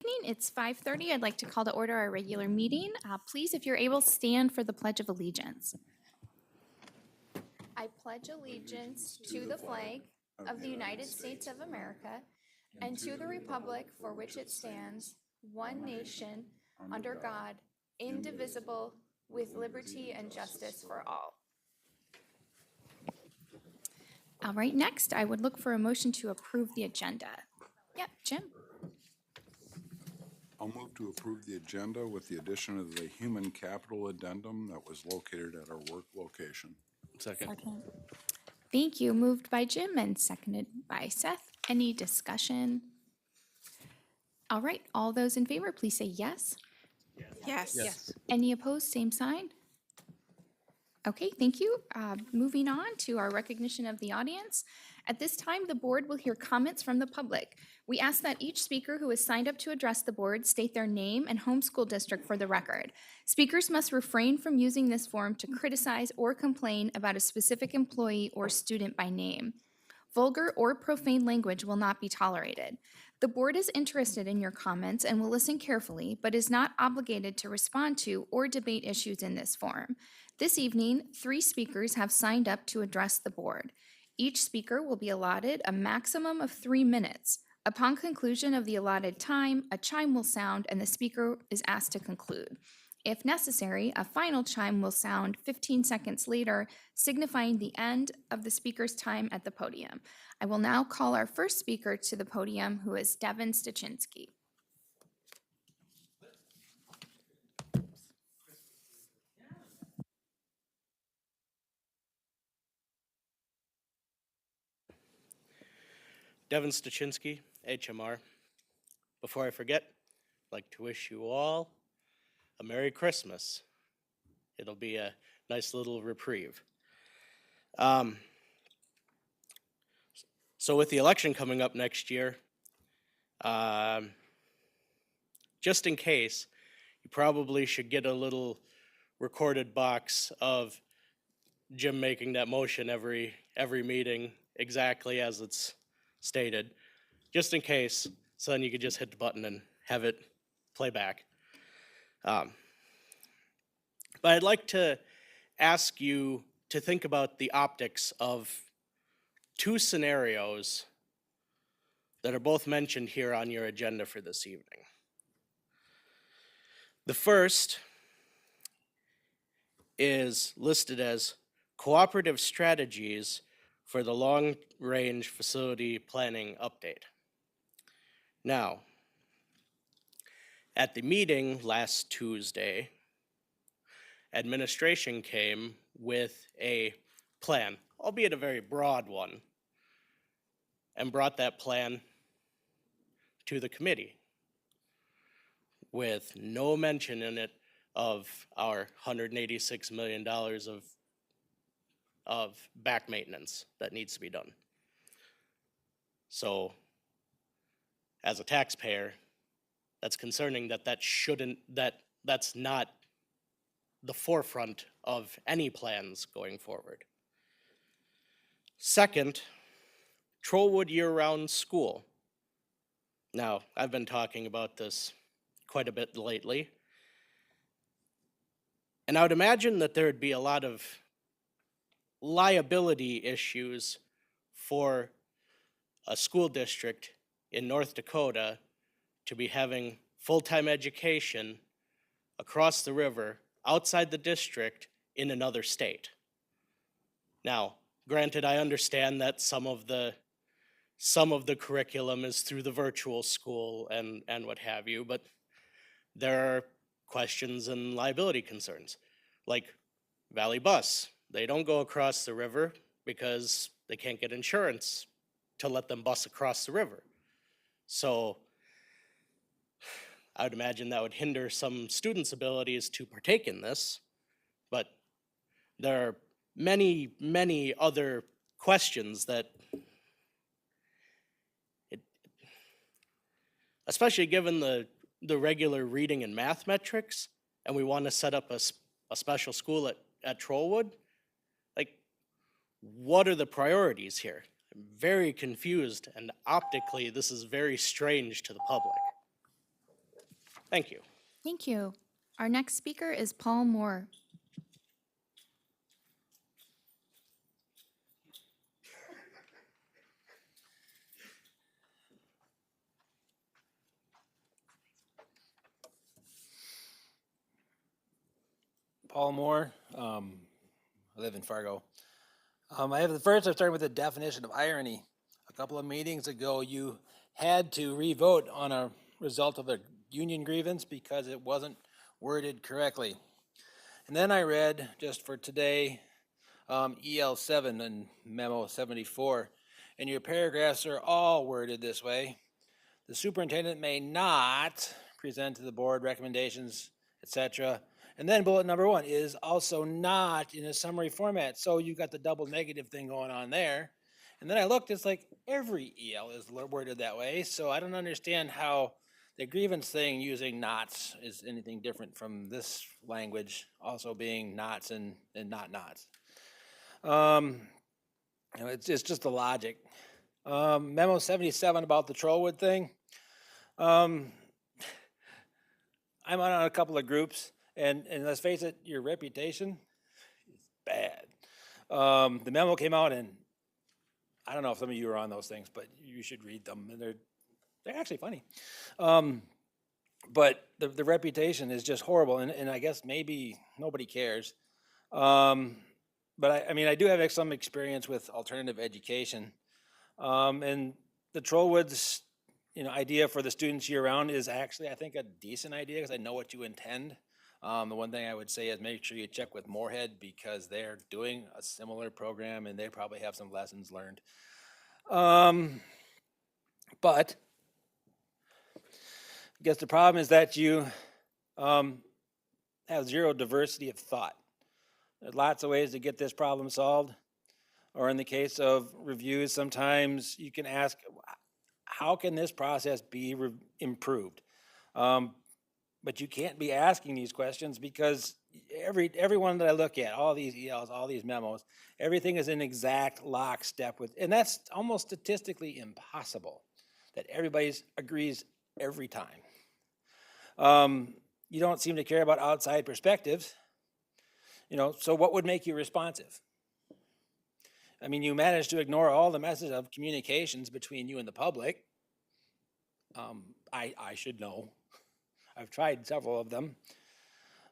evening. It's 5:30. I'd like to call to order our regular meeting. Please, if you're able, stand for the Pledge of Allegiance. I pledge allegiance to the flag of the United States of America and to the republic for which it stands, one nation, under God, indivisible, with liberty and justice for all. All right, next, I would look for a motion to approve the agenda. Yep, Jim? I'll move to approve the agenda with the addition of the human capital addendum that was located at our work location. Second. Thank you. Moved by Jim and seconded by Seth. Any discussion? All right, all those in favor, please say yes. Yes. Any opposed, same sign? Okay, thank you. Moving on to our recognition of the audience. At this time, the board will hear comments from the public. We ask that each speaker who has signed up to address the board state their name and home school district for the record. Speakers must refrain from using this forum to criticize or complain about a specific employee or student by name. Vulgar or profane language will not be tolerated. The board is interested in your comments and will listen carefully, but is not obligated to respond to or debate issues in this forum. This evening, 3 speakers have signed up to address the board. Each speaker will be allotted a maximum of 3 minutes. Upon conclusion of the allotted time, a chime will sound and the speaker is asked to conclude. If necessary, a final chime will sound 15 seconds later, signifying the end of the speaker's time at the podium. I will now call our first speaker to the podium, who is Devin Stachinski. Devin Stachinski, HMR. Before I forget, I'd like to wish you all a Merry Christmas. It'll be a nice little reprieve. So with the election coming up next year, just in case, you probably should get a little recorded box of Jim making that motion every meeting exactly as it's stated, just in case, so then you could just hit the button and have it play back. But I'd like to ask you to think about the optics of 2 scenarios that are both mentioned here on your agenda for this evening. The first is listed as cooperative strategies for the long-range facility planning update. Now, at the meeting last Tuesday, administration came with a plan, albeit a very broad one, and brought that plan to the committee with no mention in it of our $186 million of back maintenance that needs to be done. So, as a taxpayer, that's concerning that's not the forefront of any plans going forward. Second, Trollwood year-round school. Now, I've been talking about this quite a bit lately, and I would imagine that there would be a lot of liability issues for a school district in North Dakota to be having full-time education across the river outside the district in another state. Now, granted, I understand that some of the curriculum is through the virtual school and what have you, but there are questions and liability concerns. Like Valley Bus, they don't go across the river because they can't get insurance to let them bus across the river. So I would imagine that would hinder some students' abilities to partake in this, but there are many, many other questions that, especially given the regular reading and math metrics, and we want to set up a special school at Trollwood, like, what are the priorities here? I'm very confused, and optically, this is very strange to the public. Thank you. Thank you. Our next speaker is Paul Moore. Paul Moore. I live in Fargo. I have the first. I'm starting with the definition of irony. A couple of meetings ago, you had to re-vote on a result of a union grievance because it wasn't worded correctly. And then I read, just for today, EL7 and Memo 74, and your paragraphs are all worded this way. The superintendent may not present to the board recommendations, etc. And then bullet number 1 is also not in a summary format. So you got the double negative thing going on there. And then I looked, it's like every EL is worded that way. So I don't understand how the grievance thing using nots is anything different from this language also being nots and not nots. It's just the logic. Memo 77 about the Trollwood thing. I'm on a couple of groups, and let's face it, your reputation is bad. The memo came out, and I don't know if some of you are on those things, but you should read them, and they're actually funny. But the reputation is just horrible, and I guess maybe nobody cares. But I mean, I do have some experience with alternative education, and the Trollwoods, idea for the students year round is actually, I think, a decent idea because I know what you intend. The one thing I would say is make sure you check with Moorhead because they're doing a similar program and they probably have some lessons learned. But I guess the problem is that you have zero diversity of thought. There's lots of ways to get this problem solved. Or in the case of reviews, sometimes you can ask, how can this process be improved? But you can't be asking these questions because everyone that I look at, all these ELs, all these memos, everything is in exact lockstep with, and that's almost statistically impossible that everybody agrees every time. You don't seem to care about outside perspectives, so what would make you responsive? I mean, you managed to ignore all the messages of communications between you and the public. I should know. I've tried several of them.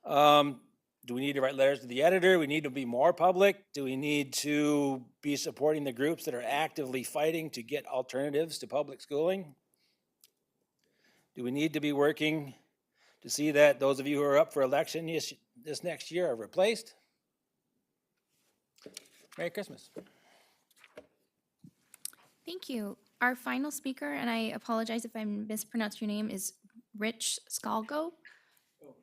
Do we need to write letters to the editor? We need to be more public? Do we need to be supporting the groups that are actively fighting to get alternatives to public schooling? Do we need to be working to see that those of you who are up for election this next year are replaced? Merry Christmas. Thank you. Our final speaker, and I apologize if I mispronounced your name, is Rich Skalgo. Oh,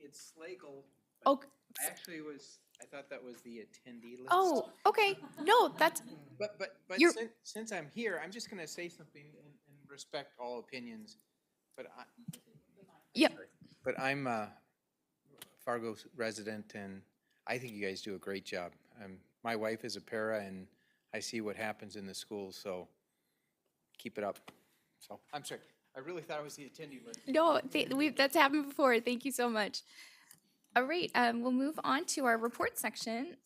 it's Slagle. Oh, I thought that was the attendee list. oh, okay. No, that's, But You're- since I'm here, I'm just gonna say something and respect all opinions. yeah, But I'm a Fargo resident and I think you guys do a great job. My wife is a para and I see what happens in the schools, so keep it up. So, I'm sorry, I really thought it was the attendee list. no, that's happened before. Thank you so much. All right, we'll move on to our report section.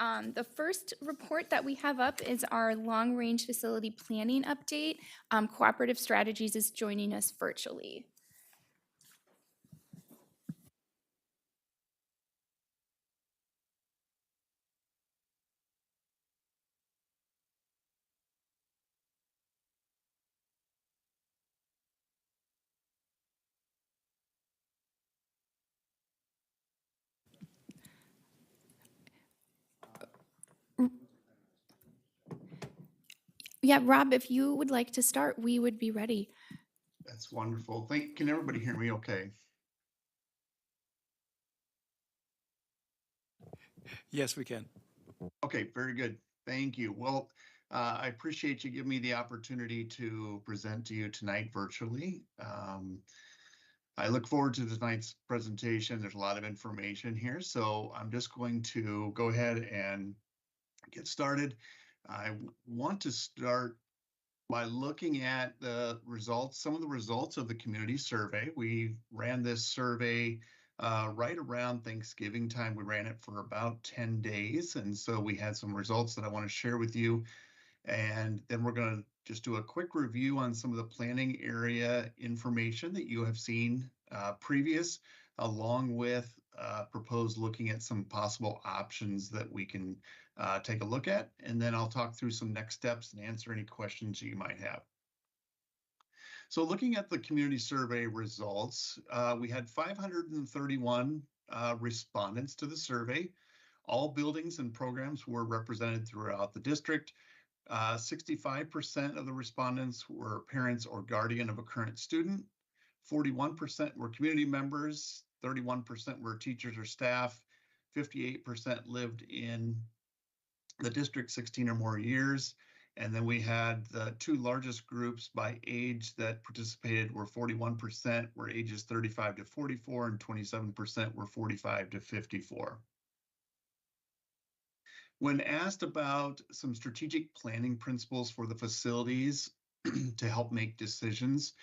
The first report that we have up is our long-range facility planning update. Cooperative Strategies is joining us virtually. Yeah, Rob, if you would like to start, we would be ready. That's wonderful. Can everybody hear me okay? Yes, we can. Okay, very good. Thank you. Well, I appreciate you giving me the opportunity to present to you tonight virtually. I look forward to tonight's presentation. There's a lot of information here, so I'm just going to go ahead and get started. I want to start by looking at the results, some of the results of the community survey. We ran this survey right around Thanksgiving time. We ran it for about 10 days. And so we had some results that I want to share with you. And then we're going to just do a quick review on some of the planning area information that you have seen previous, along with proposed looking at some possible options that we can take a look at. And then I'll talk through some next steps and answer any questions you might have. So looking at the community survey results, we had 531 respondents to the survey. All buildings and programs were represented throughout the district. 65% of the respondents were parents or guardian of a current student. 41% were community members. 31% were teachers or staff. 58% lived in the district 16 or more years. And then we had the two largest groups by age that participated were 41% were ages 35 to 44 and 27% were 45 to 54. When asked about some strategic planning principles for the facilities to help make decisions,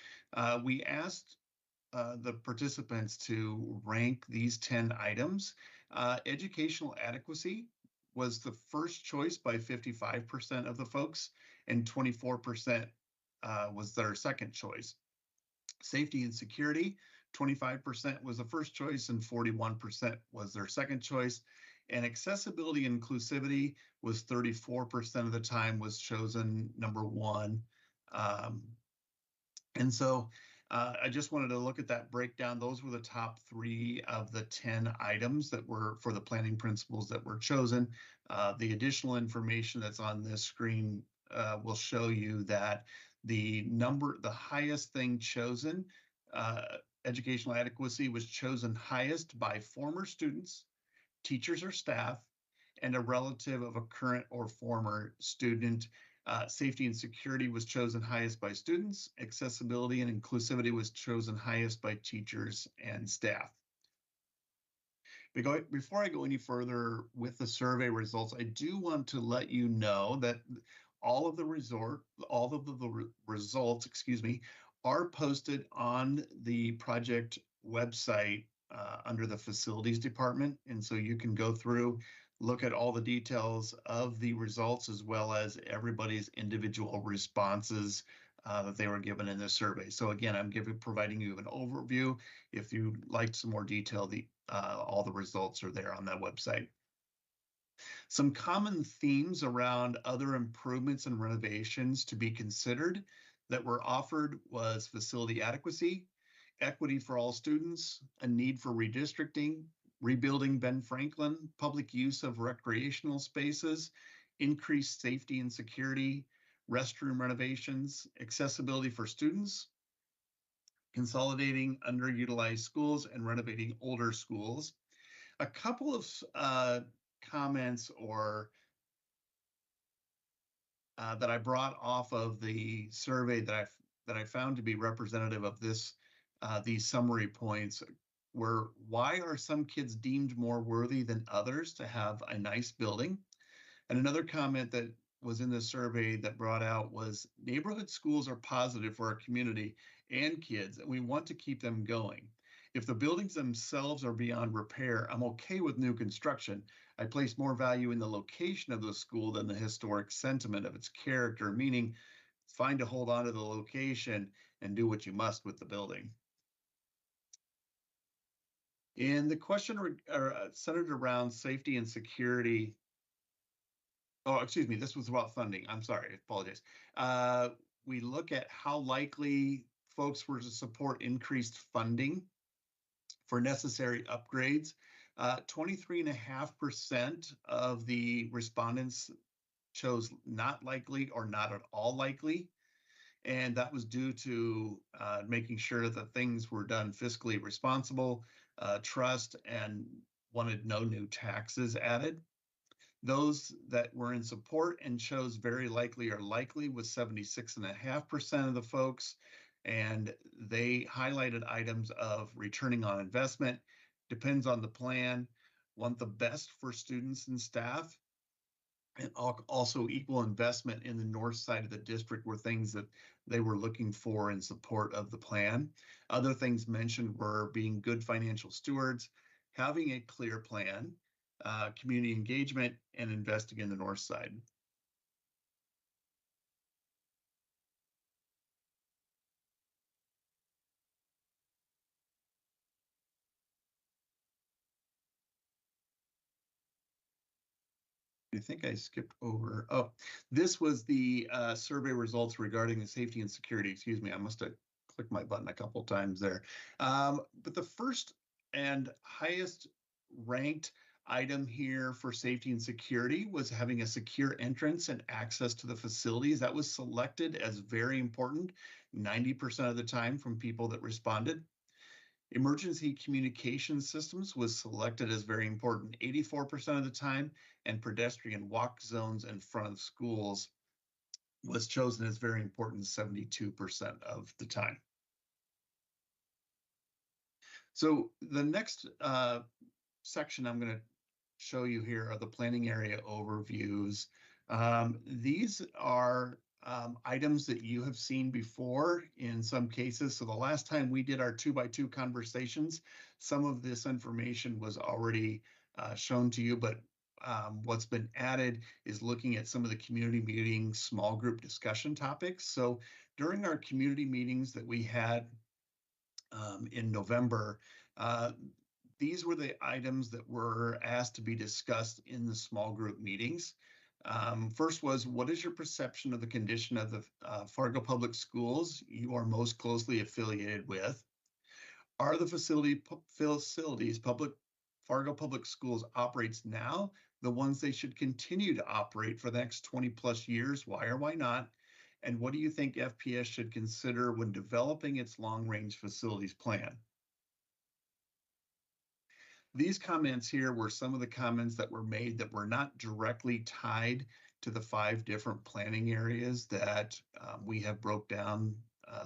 we asked the participants to rank these 10 items. Educational adequacy was the first choice by 55% of the folks, and 24% was their second choice. Safety and security, 25% was the first choice and 41% was their second choice. And accessibility and inclusivity was 34% of the time was chosen number one. And so I just wanted to look at that breakdown. Those were the top 3 of the 10 items that were for the planning principles that were chosen. The additional information that's on this screen will show you that the highest thing chosen, educational adequacy, was chosen highest by former students, teachers or staff, and a relative of a current or former student. Safety and security was chosen highest by students. Accessibility and inclusivity was chosen highest by teachers and staff. Before I go any further with the survey results, I do want to let you know that all of the results, are posted on the project website under the facilities department. And so you can go through, look at all the details of the results as well as everybody's individual responses that they were given in this survey. So again, I'm providing you an overview. If you'd like some more detail, all the results are there on that website. Some common themes around other improvements and renovations to be considered that were offered was facility adequacy, equity for all students, a need for redistricting, rebuilding Ben Franklin, public use of recreational spaces, increased safety and security, restroom renovations, accessibility for students, consolidating underutilized schools and renovating older schools. A couple of comments or that I brought off of the survey that I found to be representative of these summary points were: why are some kids deemed more worthy than others to have a nice building? And another comment that was in the survey that brought out was neighborhood schools are positive for our community and kids, and we want to keep them going. If the buildings themselves are beyond repair, I'm okay with new construction. I place more value in the location of the school than the historic sentiment of its character, meaning it's fine to hold on to the location and do what you must with the building. And the question centered around safety and security. Oh, excuse me, this was about funding. I'm sorry, I apologize. We look at how likely folks were to support increased funding for necessary upgrades. 23.5% of the respondents chose not likely or not at all likely. And that was due to making sure that things were done fiscally responsible, trust, and wanted no new taxes added. Those that were in support and chose very likely or likely was 76.5% of the folks. And they highlighted items of returning on investment, depends on the plan, want the best for students and staff, And also equal investment in the north side of the district were things that they were looking for in support of the plan. Other things mentioned were being good financial stewards, having a clear plan, community engagement, and investing in the north side. I think I skipped over. Oh, this was the survey results regarding the safety and security. Excuse me, I must have clicked my button a couple times there. But the first and highest ranked item here for safety and security was having a secure entrance and access to the facilities. That was selected as very important 90% of the time from people that responded. Emergency communication systems was selected as very important 84% of the time, and pedestrian walk zones in front of schools was chosen as very important 72% of the time. So the next section I'm going to show you here are the planning area overviews. These are items that you have seen before in some cases. So the last time we did our 2x2 conversations, some of this information was already shown to you, but what's been added is looking at some of the community meeting small group discussion topics. So during our community meetings that we had in November, these were the items that were asked to be discussed in the small group meetings. First was, what is your perception of the condition of the Fargo Public Schools you are most closely affiliated with? Are the facilities Fargo Public Schools operates now the ones they should continue to operate for the next 20 plus years? Why or why not? And what do you think FPS should consider when developing its long-range facilities plan? These comments here were some of the comments that were made that were not directly tied to the 5 different planning areas that we have broke down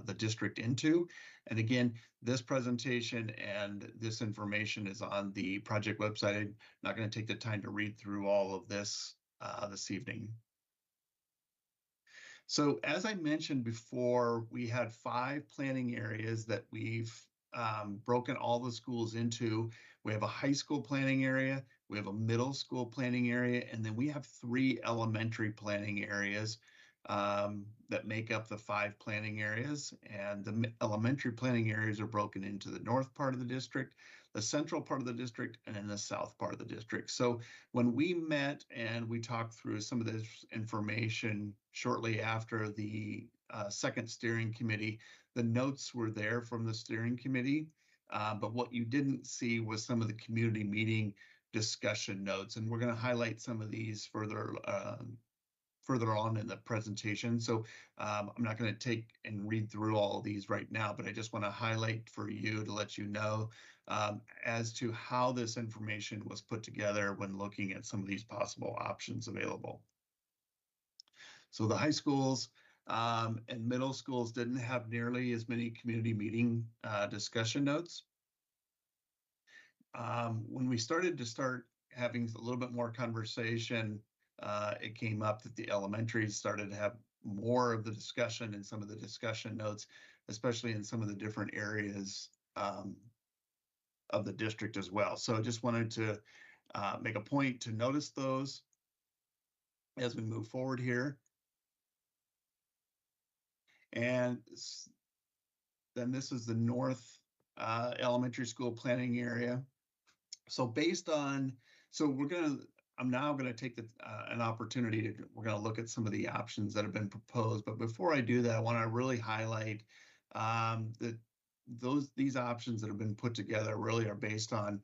the district into. And again, this presentation and this information is on the project website. I'm not going to take the time to read through all of this this evening. So as I mentioned before, we had 5 planning areas that we've broken all the schools into. We have a high school planning area, we have a middle school planning area, and then we have 3 elementary planning areas that make up the 5 planning areas. And the elementary planning areas are broken into the north part of the district, the central part of the district, and then the south part of the district. So when we met and we talked through some of this information shortly after the second steering committee, the notes were there from the steering committee, but what you didn't see was some of the community meeting discussion notes, and we're going to highlight some of these further on in the presentation. So I'm not going to take and read through all of these right now, but I just want to highlight for you to let you know as to how this information was put together when looking at some of these possible options available. So the high schools and middle schools didn't have nearly as many community meeting discussion notes. When we started having a little bit more conversation, it came up that the elementaries started to have more of the discussion and some of the discussion notes, especially in some of the different areas of the district as well. So I just wanted to make a point to notice those as we move forward here. And then this is the North Elementary School planning area. So I'm now going to take an opportunity we're going to look at some of the options that have been proposed. But before I do that, I want to really highlight that these options that have been put together really are based on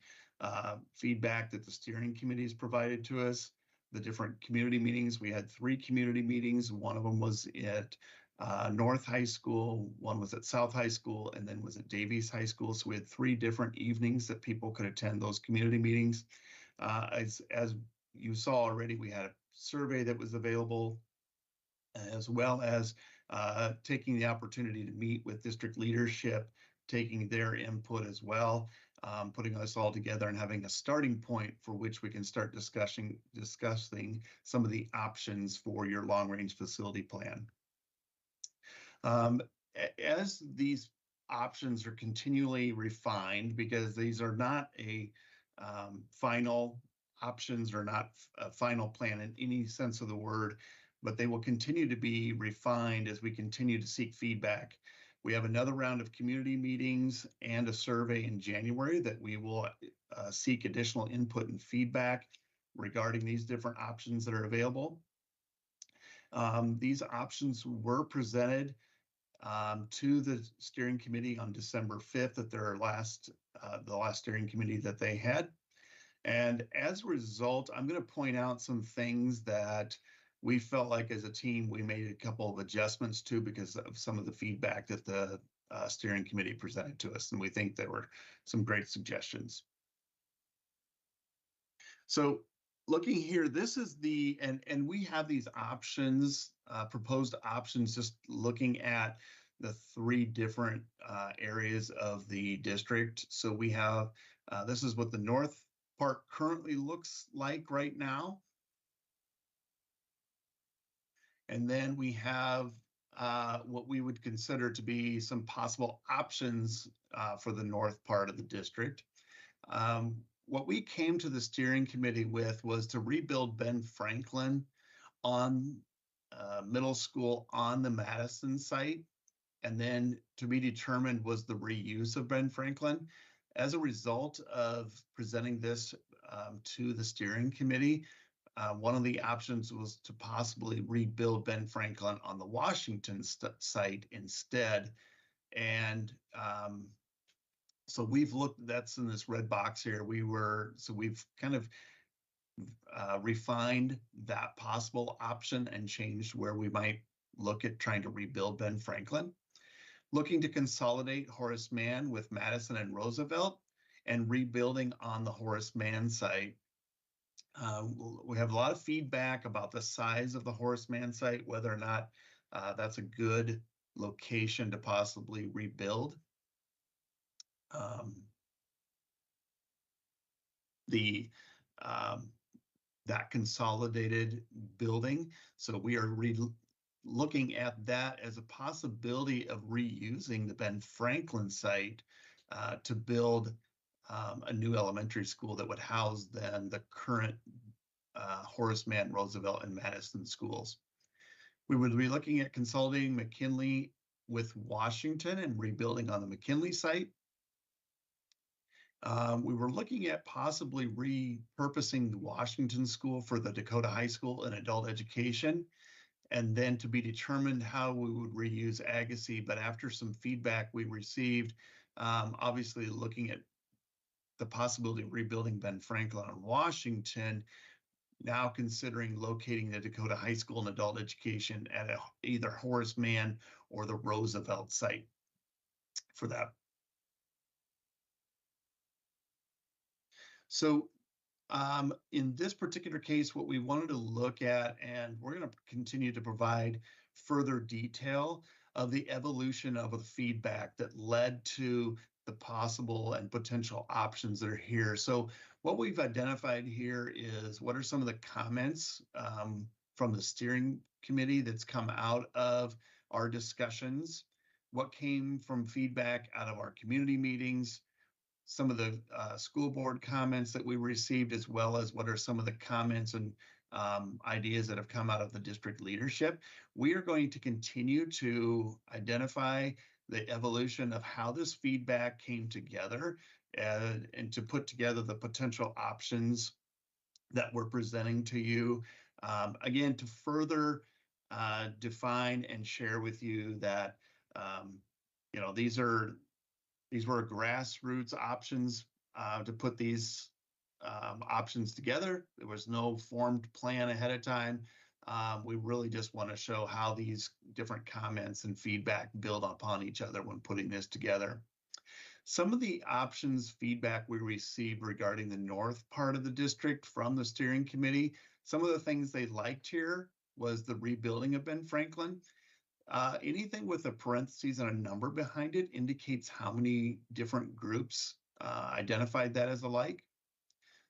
feedback that the steering committee has provided to us. The different community meetings, we had 3 community meetings. One of them was at North High School, one was at South High School, and then was at Davies High School. So we had 3 different evenings that people could attend those community meetings. As you saw already, we had a survey that was available, as well as taking the opportunity to meet with district leadership, taking their input as well. putting us all together and having a starting point for which we can start discussing some of the options for your long-range facility plan. As these options are continually refined, because these are not a final options or not a final plan in any sense of the word, but they will continue to be refined as we continue to seek feedback. We have another round of community meetings and a survey in January that we will seek additional input and feedback regarding these different options that are available. These options were presented to the steering committee on December 5th at their the last steering committee that they had. And as a result, I'm going to point out some things that we felt like as a team, we made a couple of adjustments to because of some of the feedback that the steering committee presented to us. And we think there were some great suggestions. So looking here, this is and we have these options, proposed options, just looking at the 3 different areas of the district. So we have, this is what the north part currently looks like right now. And then we have what we would consider to be some possible options for the north part of the district. What we came to the steering committee with was to rebuild Ben Franklin on middle school on the Madison site. And then to be determined was the reuse of Ben Franklin. As a result of presenting this to the steering committee, one of the options was to possibly rebuild Ben Franklin on the Washington site instead. And so we've looked, that's in this red box here. We've kind of refined that possible option and changed where we might look at trying to rebuild Ben Franklin. Looking to consolidate Horace Mann with Madison and Roosevelt and rebuilding on the Horace Mann site. We have a lot of feedback about the size of the Horace Mann site, whether or not that's a good location to possibly rebuild. That consolidated building. So we are looking at that as a possibility of reusing the Ben Franklin site to build a new elementary school that would house then the current Horace Mann, Roosevelt, and Madison schools. We would be looking at consolidating McKinley with Washington and rebuilding on the McKinley site. We were looking at possibly repurposing the Washington school for the Dakota High School in adult education, and then to be determined how we would reuse Agassiz. But after some feedback we received, obviously looking at the possibility of rebuilding Ben Franklin in Washington, now considering locating the Dakota High School in adult education at either Horace Mann or the Roosevelt site for that. So in this particular case, what we wanted to look at, and we're going to continue to provide further detail of the evolution of the feedback that led to the possible and potential options that are here. So what we've identified here is what are some of the comments from the steering committee that's come out of our discussions, what came from feedback out of our community meetings, some of the school board comments that we received, as well as what are some of the comments and ideas that have come out of the district leadership. We are going to continue to identify the evolution of how this feedback came together and to put together the potential options that we're presenting to you. Again, to further define and share with you that, these were grassroots options to put these options together. There was no formed plan ahead of time. We really just want to show how these different comments and feedback build upon each other when putting this together. Some of the options feedback we received regarding the north part of the district from the steering committee, some of the things they liked here was the rebuilding of Ben Franklin. Anything with a parentheses and a number behind it indicates how many different groups identified that as a like.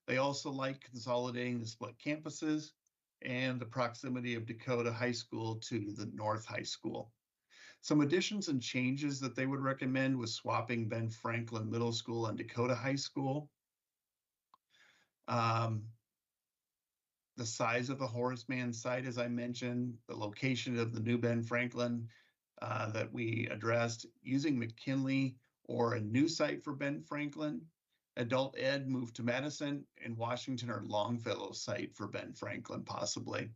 They also like consolidating the split campuses and the proximity of Dakota High School to the North High School. Some additions and changes that they would recommend was swapping Ben Franklin Middle School and Dakota High School. The size of the Horace Mann site, as I mentioned, the location of the new Ben Franklin that we addressed, using McKinley or a new site for Ben Franklin. Adult ed moved to Madison, and Washington or Longfellow site for Ben Franklin, possibly.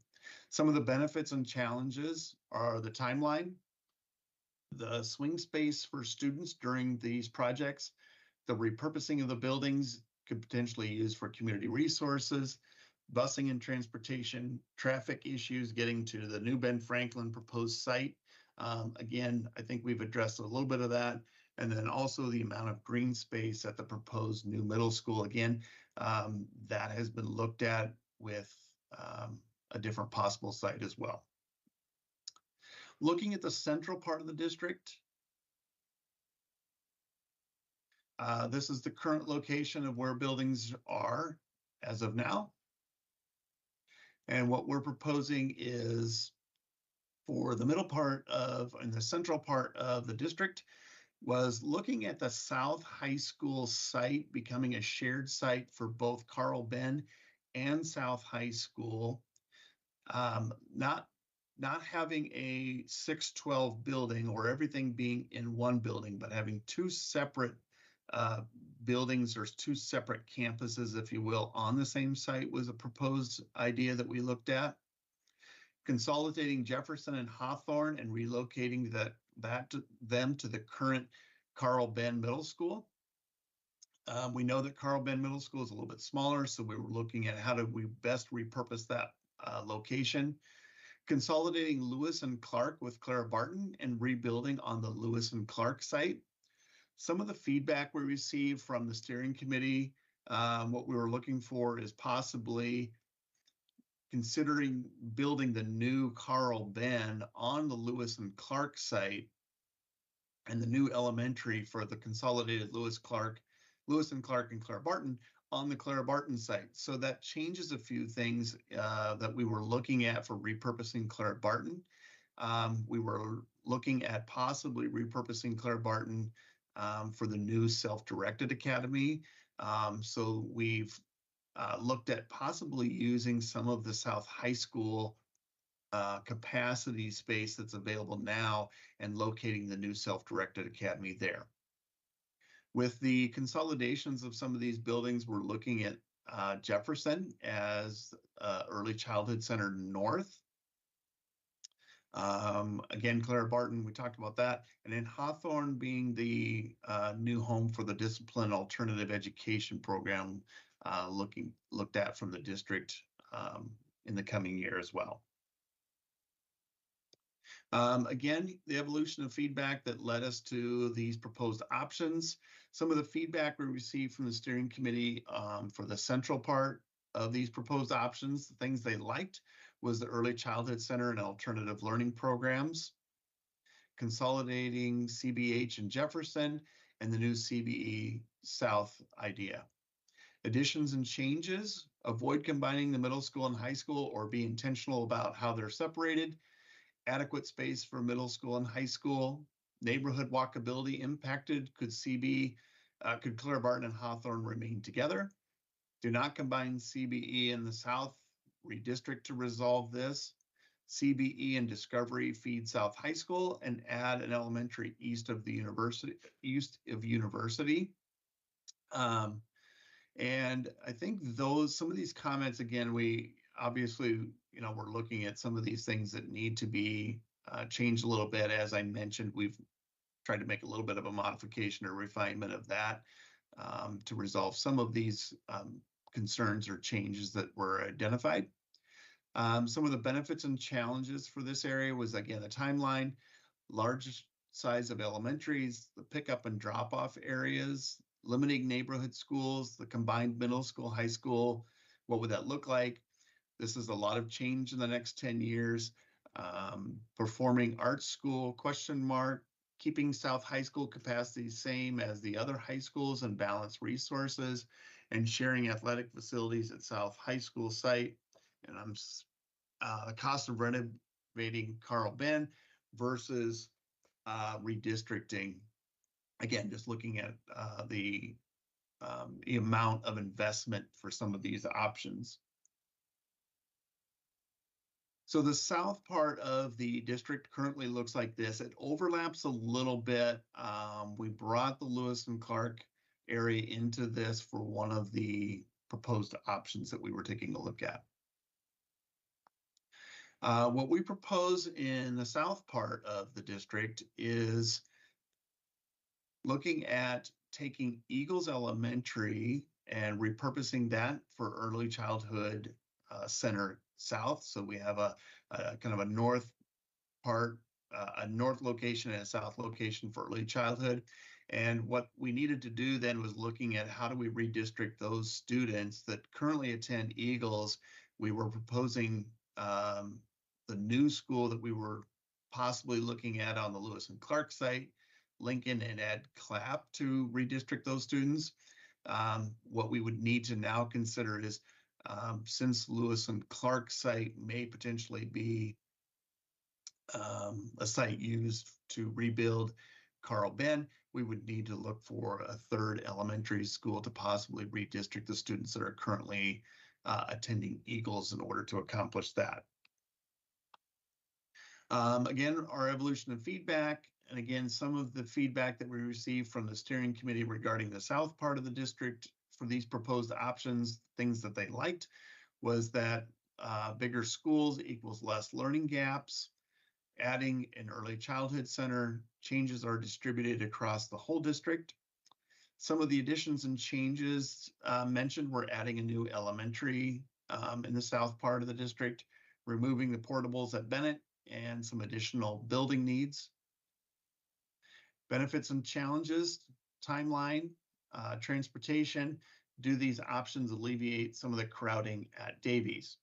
Some of the benefits and challenges are the timeline, the swing space for students during these projects, the repurposing of the buildings could potentially use for community resources, busing and transportation, traffic issues getting to the new Ben Franklin proposed site. Again, I think we've addressed a little bit of that. And then also the amount of green space at the proposed new middle school. Again, that has been looked at with a different possible site as well. Looking at the central part of the district, this is the current location of where buildings are as of now. And what we're proposing is for the middle part of, and the central part of the district, was looking at the South High School site becoming a shared site for both Carl Ben and South High School. Not having a 612 building or everything being in one building, but having two separate buildings or two separate campuses, if you will, on the same site was a proposed idea that we looked at. Consolidating Jefferson and Hawthorne and relocating them to the current Carl Ben Middle School. We know that Carl Ben Middle School is a little bit smaller, so we were looking at how do we best repurpose that location. Consolidating Lewis and Clark with Clara Barton and rebuilding on the Lewis and Clark site. Some of the feedback we received from the steering committee, what we were looking for is possibly considering building the new Carl Ben on the Lewis and Clark site and the new elementary for the consolidated Lewis and Clark and Clara Barton on the Clara Barton site. So that changes a few things that we were looking at for repurposing Clara Barton. We were looking at possibly repurposing Clara Barton for the new self-directed academy. So we've looked at possibly using some of the South High School capacity space that's available now and locating the new self-directed academy there. With the consolidations of some of these buildings, we're looking at Jefferson as Early Childhood Center North. Again, Clara Barton, we talked about that. And then Hawthorne being the new home for the Discipline Alternative Education Program looked at from the district in the coming year as well. Again, the evolution of feedback that led us to these proposed options. Some of the feedback we received from the steering committee for the central part of these proposed options, the things they liked was the Early Childhood Center and alternative learning programs, consolidating CBH and Jefferson, and the new CBE South idea. Additions and changes, avoid combining the middle school and high school or be intentional about how they're separated. Adequate space for middle school and high school. Neighborhood walkability impacted. Could Clara Barton and Hawthorne remain together? Do not combine CBE in the south. Redistrict to resolve this. CBE and Discovery feed South High School and add an elementary east of university. And I think some of these comments, again, we obviously, we're looking at some of these things that need to be changed a little bit. As I mentioned, we've tried to make a little bit of a modification or refinement of that to resolve some of these concerns or changes that were identified. Some of the benefits and challenges for this area was, again, the timeline, large size of elementaries, the pickup and drop-off areas, limiting neighborhood schools, the combined middle school, high school. What would that look like? This is a lot of change in the next 10 years. Performing arts school, question mark. keeping South High School capacity same as the other high schools and balance resources, and sharing athletic facilities at South High School site. And the cost of renovating Carl Ben versus redistricting. Again, just looking at the amount of investment for some of these options. So the south part of the district currently looks like this. It overlaps a little bit. We brought the Lewis and Clark area into this for one of the proposed options that we were taking a look at. What we propose in the south part of the district is looking at taking Eagles Elementary and repurposing that for early childhood center south. So we have a kind of a north part, a north location and a south location for early childhood. And what we needed to do then was looking at how do we redistrict those students that currently attend Eagles. We were proposing the new school that we were possibly looking at on the Lewis and Clark site, Lincoln and Ed Clapp, to redistrict those students. What we would need to now consider is since Lewis and Clark site may potentially be a site used to rebuild Carl Ben, we would need to look for a third elementary school to possibly redistrict the students that are currently attending Eagles in order to accomplish that. Again, our evolution of feedback, and again, some of the feedback that we received from the steering committee regarding the south part of the district for these proposed options, things that they liked was that bigger schools equals less learning gaps. Adding an early childhood center, changes are distributed across the whole district. Some of the additions and changes mentioned were adding a new elementary in the south part of the district, removing the portables at Bennett, and some additional building needs. Benefits and challenges, timeline, transportation. Do these options alleviate some of the crowding at Davies?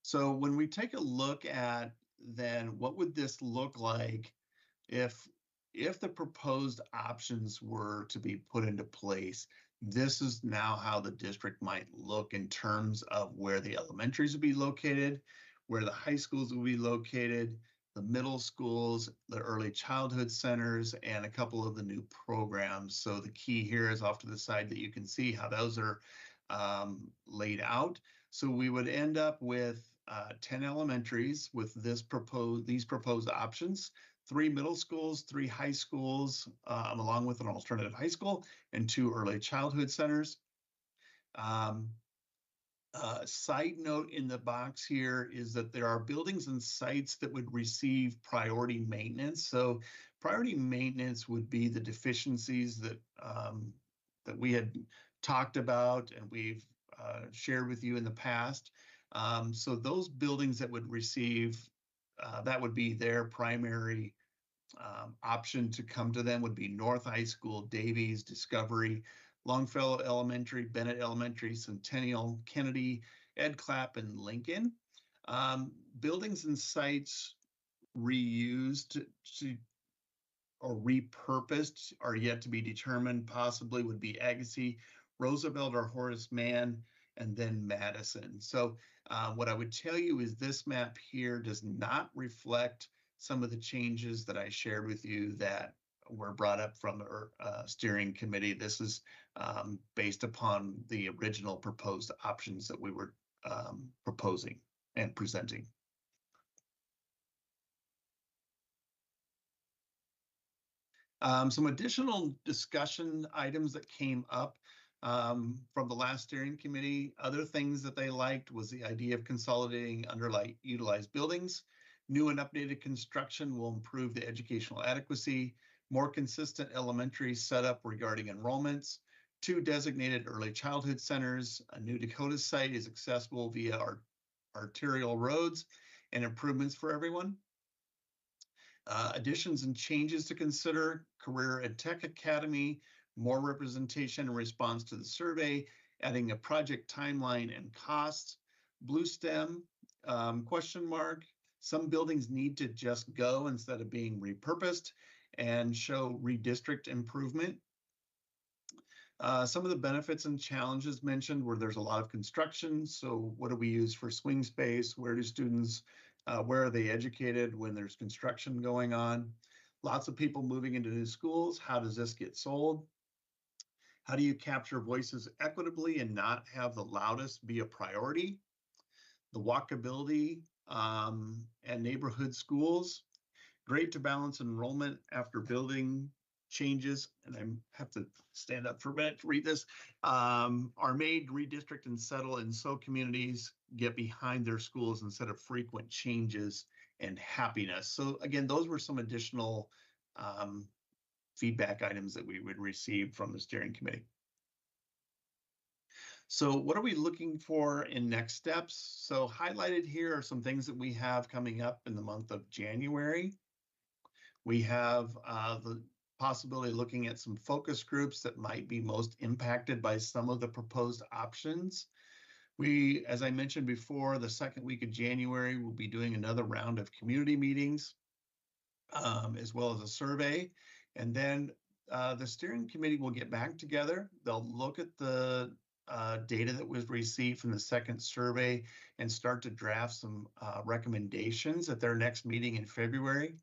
So when we take a look at then what would this look like if the proposed options were to be put into place? This is now how the district might look in terms of where the elementaries would be located, where the high schools will be located, the middle schools, the early childhood centers, and a couple of the new programs. So the key here is off to the side that you can see how those are laid out. So we would end up with 10 elementaries with these proposed options, 3 middle schools, 3 high schools, along with an alternative high school, and 2 early childhood centers. Side note in the box here is that there are buildings and sites that would receive priority maintenance. So priority maintenance would be the deficiencies that that we had talked about and we've shared with you in the past. So those buildings that would receive, that would be their primary option to come to them would be North High School, Davies, Discovery, Longfellow Elementary, Bennett Elementary, Centennial, Kennedy, Ed Clapp, and Lincoln. Buildings and sites reused or repurposed are yet to be determined, possibly would be Agassiz, Roosevelt or Horace Mann, and then Madison. So what I would tell you is this map here does not reflect some of the changes that I shared with you that were brought up from the steering committee. This is based upon the original proposed options that we were proposing and presenting. Some additional discussion items that came up from the last steering committee. Other things that they liked was the idea of consolidating underutilized buildings. New and updated construction will improve the educational adequacy. More consistent elementary setup regarding enrollments. 2 designated early childhood centers. A new Dakota site is accessible via arterial roads, and improvements for everyone. Additions and changes to consider: Career and Tech Academy, more representation in response to the survey, adding a project timeline and cost. Blue stem, question mark. Some buildings need to just go instead of being repurposed, and show redistrict improvement. Some of the benefits and challenges mentioned were there's a lot of construction. So what do we use for swing space? Where do students, where are they educated when there's construction going on? Lots of people moving into new schools. How does this get sold? How do you capture voices equitably and not have the loudest be a priority? The walkability and neighborhood schools. Great to balance enrollment after building changes, and I have to stand up for a minute to read this, are made, redistrict and settle, and so communities get behind their schools instead of frequent changes and happiness. So again, those were some additional feedback items that we would receive from the steering committee. So what are we looking for in next steps? So highlighted here are some things that we have coming up in the month of January. We have the possibility of looking at some focus groups that might be most impacted by some of the proposed options. We, as I mentioned before, the second week of January, we'll be doing another round of community meetings, as well as a survey. And then the steering committee will get back together. They'll look at the data that was received from the second survey and start to draft some recommendations at their next meeting in February.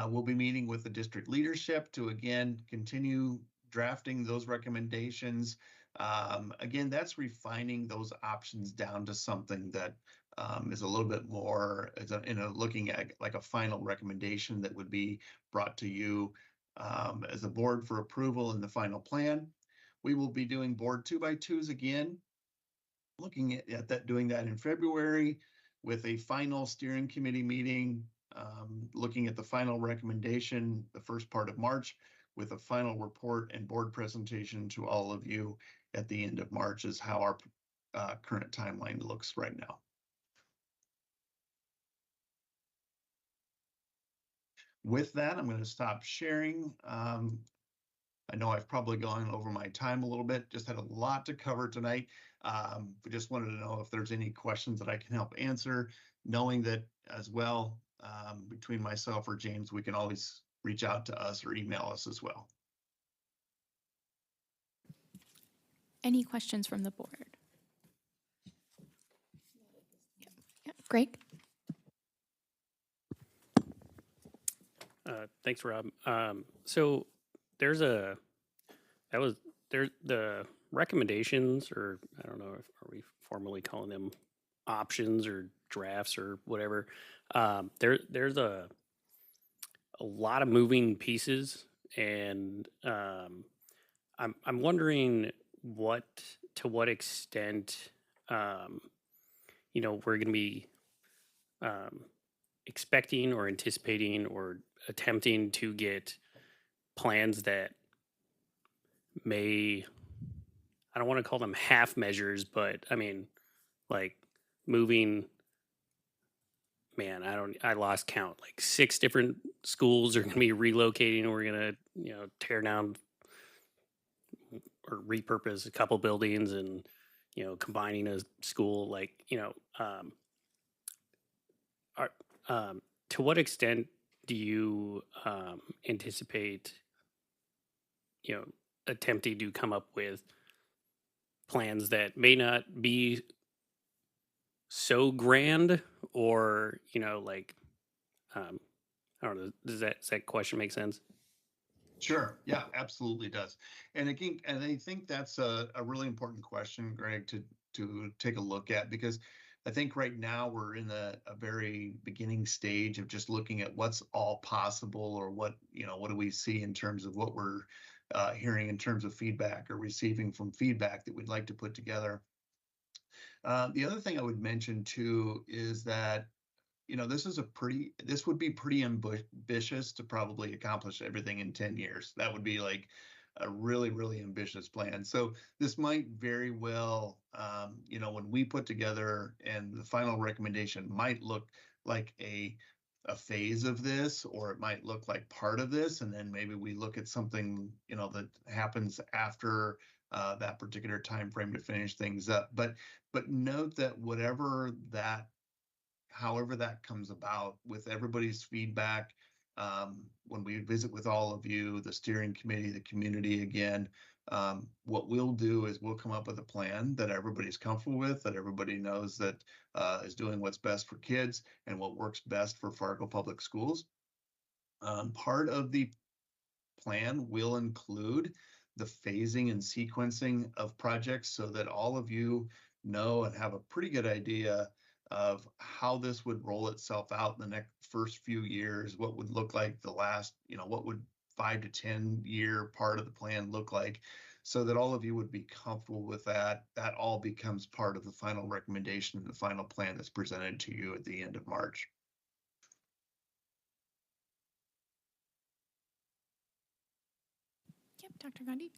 We'll be meeting with the district leadership to again continue drafting those recommendations. Again, that's refining those options down to something that is a little bit more, looking at like a final recommendation that would be brought to you as a board for approval in the final plan. We will be doing board 2x2s again, looking at that, doing that in February with a final steering committee meeting, looking at the final recommendation the first part of March, with a final report and board presentation to all of you at the end of March is how our current timeline looks right now. With that, I'm going to stop sharing. I know I've probably gone over my time a little bit, just had a lot to cover tonight. We just wanted to know if there's any questions that I can help answer, knowing that as well, between myself or James, we can always reach out to us or email us as well. Any questions from the board? Yeah, Greg? Thanks, Rob. So there's the recommendations, or I don't know if are we formally calling them options or drafts or whatever. There's a lot of moving pieces, and I'm wondering to what extent we're going to be expecting or anticipating or attempting to get plans that may, I don't want to call them half measures, but I mean, like moving, man, I lost count. Like 6 different schools are going to be relocating. We're going to, tear down or repurpose a couple buildings and, combining a school, to what extent do you anticipate, attempting to come up with plans that may not be so grand, or I don't know, does that question make sense? Sure. Yeah, absolutely does. And again, and I think that's a really important question, Greg, to take a look at, because I think right now we're in a very beginning stage of just looking at what's all possible, or what do we see in terms of what we're hearing in terms of feedback or receiving from feedback that we'd like to put together. The other thing I would mention too is that this would be pretty ambitious to probably accomplish everything in 10 years. That would be like a really, really ambitious plan. So this might very well, when we put together, and the final recommendation might look like a phase of this, or it might look like part of this, and then maybe we look at something, that happens after that particular time frame to finish things up. But note that however that comes about, with everybody's feedback, when we visit with all of you, the steering committee, the community again, what we'll do is we'll come up with a plan that everybody's comfortable with, that everybody knows that is doing what's best for kids and what works best for Fargo Public Schools. Part of the plan will include the phasing and sequencing of projects so that all of you know and have a pretty good idea of how this would roll itself out in the next first few years, what would look like the last, what would 5 to 10 year part of the plan look like, so that all of you would be comfortable with that. That all becomes part of the final recommendation and the final plan that's presented to you at the end of March. Yep, Dr. Gandhi.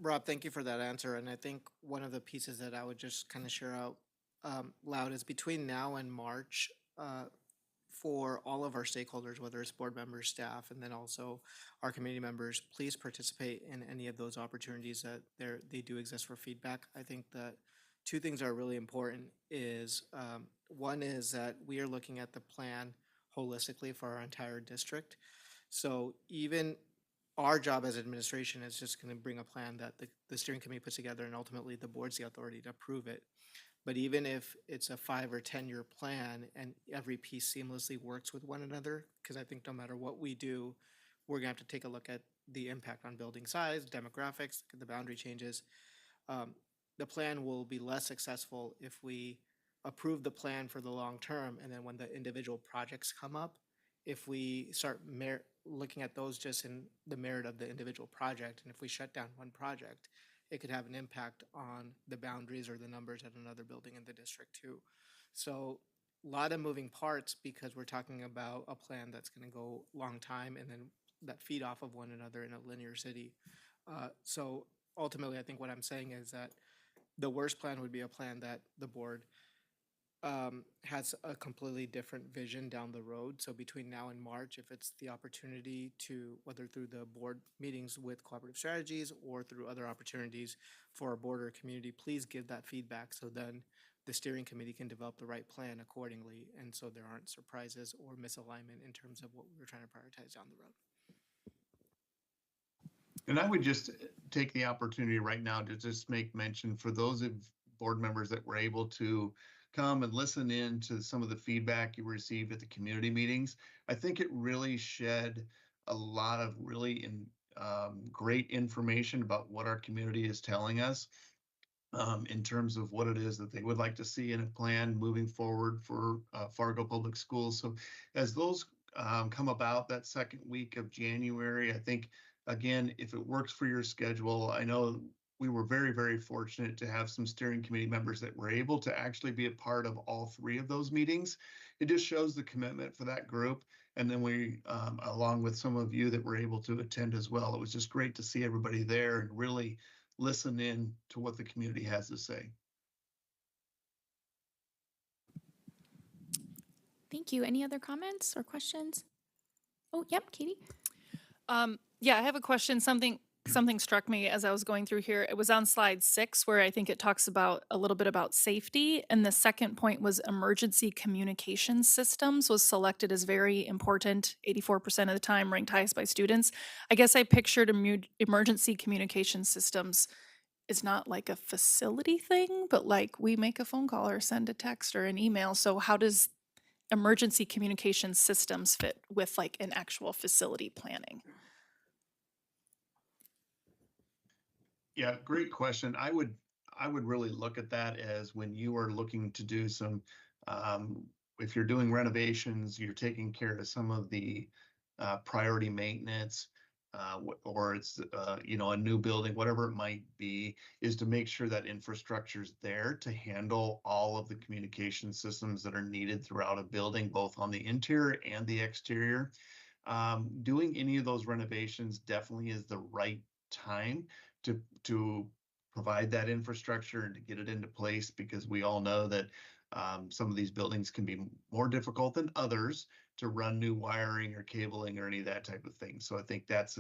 Rob, thank you for that answer. And I think one of the pieces that I would just kind of share out loud is between now and March, for all of our stakeholders, whether it's board members, staff, and then also our community members, please participate in any of those opportunities that they do exist for feedback. I think that two things are really important is one is that we are looking at the plan holistically for our entire district. So even our job as administration is just going to bring a plan that the steering committee puts together, and ultimately the board's the authority to approve it. But even if it's a 5 or 10 year plan and every piece seamlessly works with one another, because I think no matter what we do, we're gonna have to take a look at the impact on building size, demographics, the boundary changes. The plan will be less successful if we approve the plan for the long term, and then when the individual projects come up, if we start looking at those just in the merit of the individual project, and if we shut down one project, it could have an impact on the boundaries or the numbers at another building in the district too. So a lot of moving parts because we're talking about a plan that's going to go long time and then that feed off of one another in a linear city. So ultimately, I think what I'm saying is that the worst plan would be a plan that the board has a completely different vision down the road. So between now and March, if it's the opportunity to, whether through the board meetings with cooperative strategies or through other opportunities for our board or community, please give that feedback so then the steering committee can develop the right plan accordingly. And so there aren't surprises or misalignment in terms of what we're trying to prioritize down the road. And I would just take the opportunity right now to just make mention for those of board members that were able to come and listen in to some of the feedback you received at the community meetings. I think it really shed a lot of really great information about what our community is telling us in terms of what it is that they would like to see in a plan moving forward for Fargo Public Schools. So as those come about that second week of January, I think, again, if it works for your schedule, I know we were very, very fortunate to have some steering committee members that were able to actually be a part of all 3 of those meetings. It just shows the commitment for that group. And then we, along with some of you that were able to attend as well, it was just great to see everybody there and really listen in to what the community has to say. Thank you. Any other comments or questions? Oh, yep, Katie. Yeah, I have a question. Something struck me as I was going through here. It was on slide 6 where I think it talks about a little bit about safety. And the second point was emergency communication systems was selected as very important, 84% of the time ranked highest by students. I guess I pictured emergency communication systems is not like a facility thing, but like we make a phone call or send a text or an email. So how does emergency communication systems fit with like an actual facility planning? Yeah, great question. I would really look at that as when you are looking to do some, if you're doing renovations, you're taking care of some of the priority maintenance, or it's a new building, whatever it might be, is to make sure that infrastructure is there to handle all of the communication systems that are needed throughout a building, both on the interior and the exterior. Doing any of those renovations definitely is the right time to provide that infrastructure and to get it into place, because we all know that some of these buildings can be more difficult than others to run new wiring or cabling or any of that type of thing. So I think that's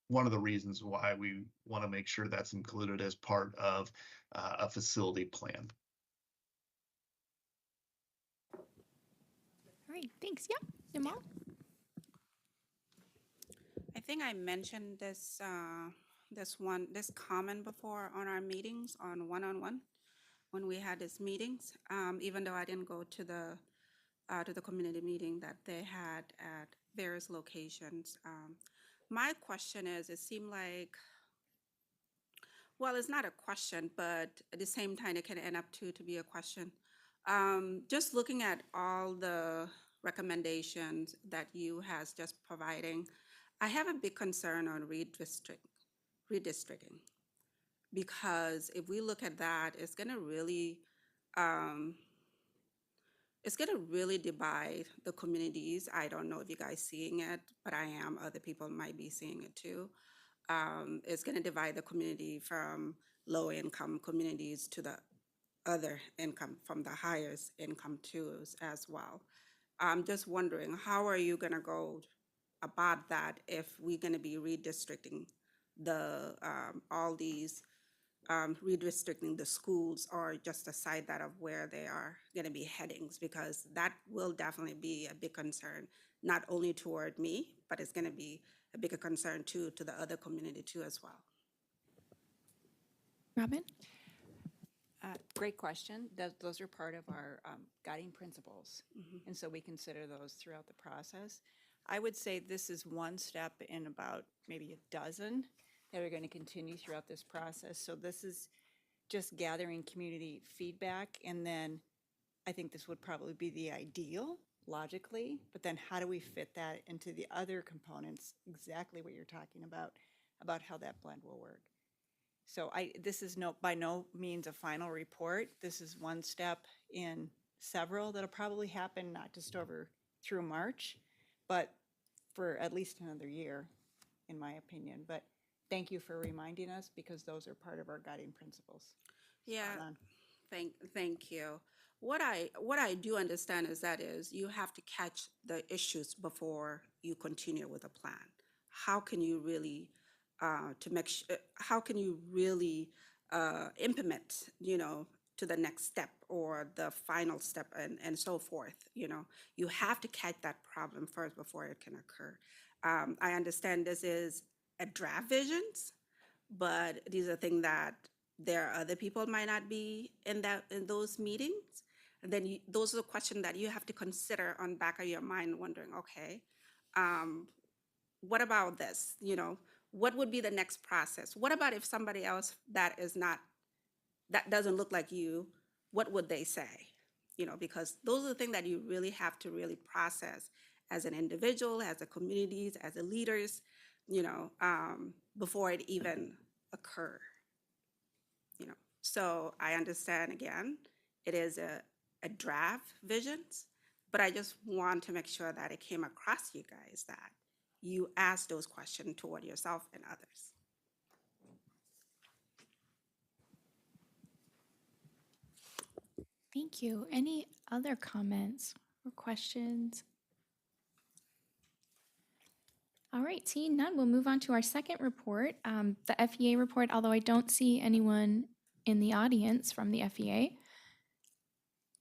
one of the reasons why we want to make sure that's included as part of a facility plan. All right, thanks. Yeah, Jamal? I think I mentioned this comment before on our meetings on one-on-one when we had these meetings, even though I didn't go to the community meeting that they had at various locations. My question is, it seemed like, well, it's not a question, but at the same time, it can end up to be a question. Just looking at all the recommendations that you has just providing, I have a big concern on redistricting, because if we look at that, um, it's gonna really divide the communities. I don't know if you guys seeing it, but I am. Other people might be seeing it too. It's gonna divide the community from low income communities to the other income, from the highest income too as well. I'm just wondering, how are you gonna go about that if we're gonna be redistricting all these, redistricting the schools, or just aside that of where they are gonna be headings? Because that will definitely be a big concern, not only toward me, but it's gonna be a bigger concern too, to the other community too as well. Robin? Great question. Those are part of our guiding principles. And so we consider those throughout the process. I would say this is one step in about maybe a dozen that are going to continue throughout this process. So this is just gathering community feedback. And then I think this would probably be the ideal, logically. But then how do we fit that into the other components, exactly what you're talking about how that blend will work. So this is by no means a final report. This is one step in several that'll probably happen not just through March, but for at least another year, in my opinion. But thank you for reminding us, because those are part of our guiding principles. Yeah, Spot on. thank you. What I do understand is you have to catch the issues before you continue with a plan. How can you really how can you really implement, to the next step or the final step, and so forth? You have to catch that problem first before it can occur. I understand this is a draft visions, but these are things that there are other people might not be in those meetings. And then those are the questions that you have to consider on back of your mind, wondering, okay, what about this? What would be the next process? What about if somebody else that doesn't look like you, what would they say? Because those are the things that you really have to really process as an individual, as a communities, as a leaders, before it even occur. So I understand, again, it is a draft visions, but I just want to make sure that it came across you guys that you ask those questions toward yourself and others. Thank you. Any other comments or questions? All right, seeing none, we'll move on to our second report, the FEA report, although I don't see anyone in the audience from the FEA.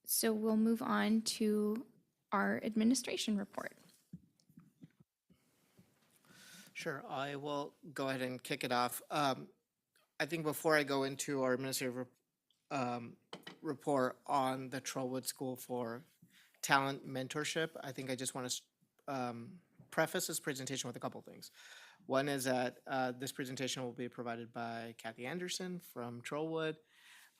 So we'll move on to our administration report. Sure, I will go ahead and kick it off. I think before I go into our administrative report on the Trollwood School for Talent Mentorship, I think I just want to preface this presentation with a couple things. One is that this presentation will be provided by Kathy Anderson from Trollwood,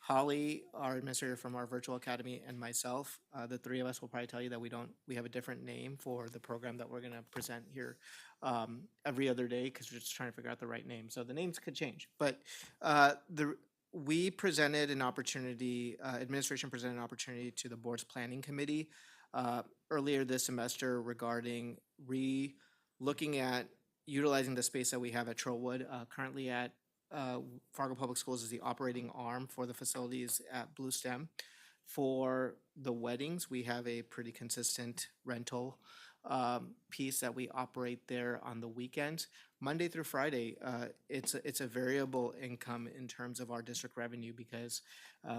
Holly, our administrator from our virtual academy, and myself. The three of us will probably tell you that we have a different name for the program that we're going to present here every other day, because we're just trying to figure out the right name. So the names could change, but we presented an opportunity, administration presented an opportunity to the board's planning committee earlier this semester regarding looking at utilizing the space that we have at Trollwood. Currently at Fargo Public Schools is the operating arm for the facilities at Blue Stem. For the weddings, we have a pretty consistent rental piece that we operate there on the weekends. Monday through Friday, it's a variable income in terms of our district revenue because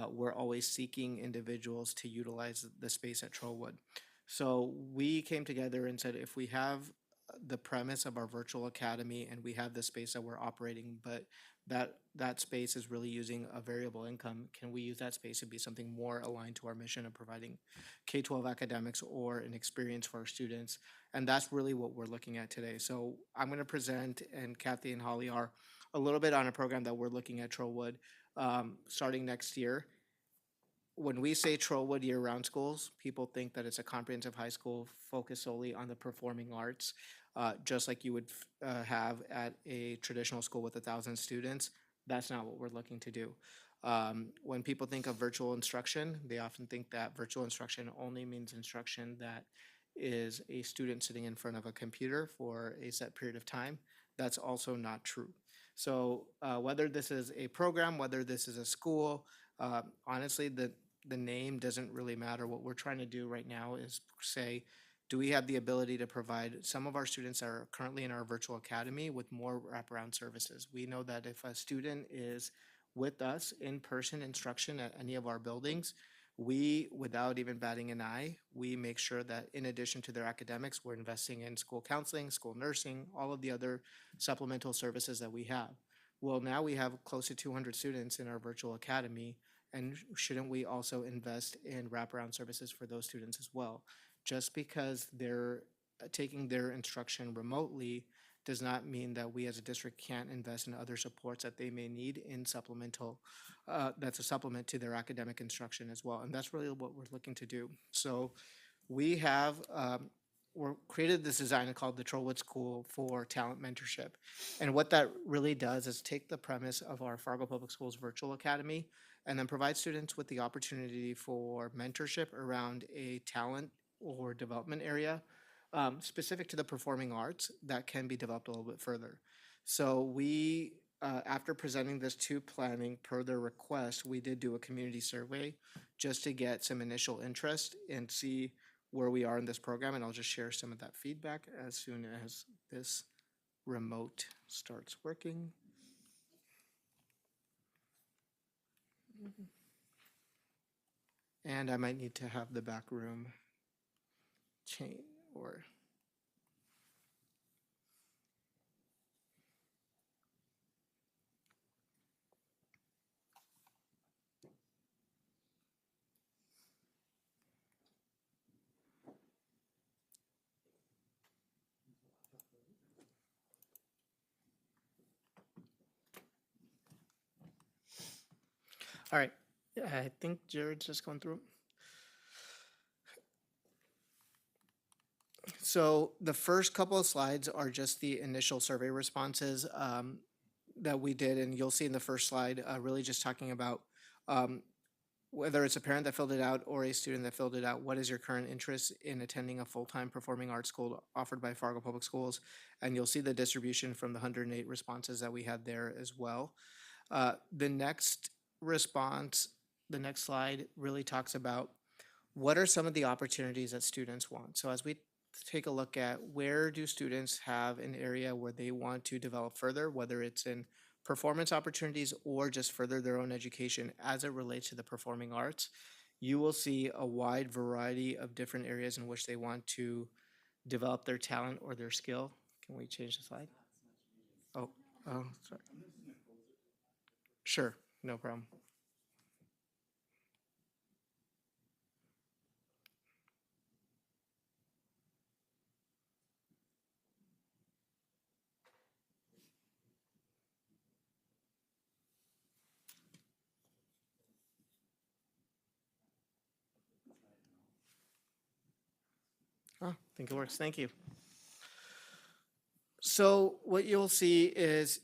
we're always seeking individuals to utilize the space at Trollwood. So we came together and said, if we have the premise of our virtual academy and we have the space that we're operating, but that space is really using a variable income, can we use that space to be something more aligned to our mission of providing K-12 academics or an experience for our students? And that's really what we're looking at today. So I'm going to present, and Kathy and Holly are, a little bit on a program that we're looking at Trollwood starting next year. When we say Trollwood year-round schools, people think that it's a comprehensive high school focused solely on the performing arts, just like you would have at a traditional school with 1,000 students. That's not what we're looking to do. When people think of virtual instruction, they often think that virtual instruction only means instruction that is a student sitting in front of a computer for a set period of time. That's also not true. So whether this is a program, whether this is a school, honestly, the name doesn't really matter. What we're trying to do right now is say, do we have the ability to provide some of our students that are currently in our virtual academy with more wraparound services? We know that if a student is with us in person instruction at any of our buildings, we, without even batting an eye, we make sure that in addition to their academics, we're investing in school counseling, school nursing, all of the other supplemental services that we have. Well, now we have close to 200 students in our virtual academy, and shouldn't we also invest in wraparound services for those students as well? Just because they're taking their instruction remotely does not mean that we as a district can't invest in other supports that they may need in supplemental, that's a supplement to their academic instruction as well. And that's really what we're looking to do. So we have, we're created this design called the Trollwood School for Talent Mentorship. And what that really does is take the premise of our Fargo Public Schools Virtual Academy and then provide students with the opportunity for mentorship around a talent or development area specific to the performing arts that can be developed a little bit further. So we, after presenting this to planning per their request, we did do a community survey just to get some initial interest and see where we are in this program. And I'll just share some of that feedback as soon as this remote starts working. And I might need to have the back room change or. All right, I think Jared's just going through. So the first couple of slides are just the initial survey responses that we did, and you'll see in the first slide, really just talking about whether it's a parent that filled it out or a student that filled it out, what is your current interest in attending a full-time performing arts school offered by Fargo Public Schools? And you'll see the distribution from the 108 responses that we had there as well. The next response, the next slide really talks about what are some of the opportunities that students want. So as we take a look at where do students have an area where they want to develop further, whether it's in performance opportunities or just further their own education as it relates to the performing arts, you will see a wide variety of different areas in which they want to develop their talent or their skill. Can we change the slide? Oh, sorry. Sure, no problem. Oh, I think it works. Thank you. So what you'll see is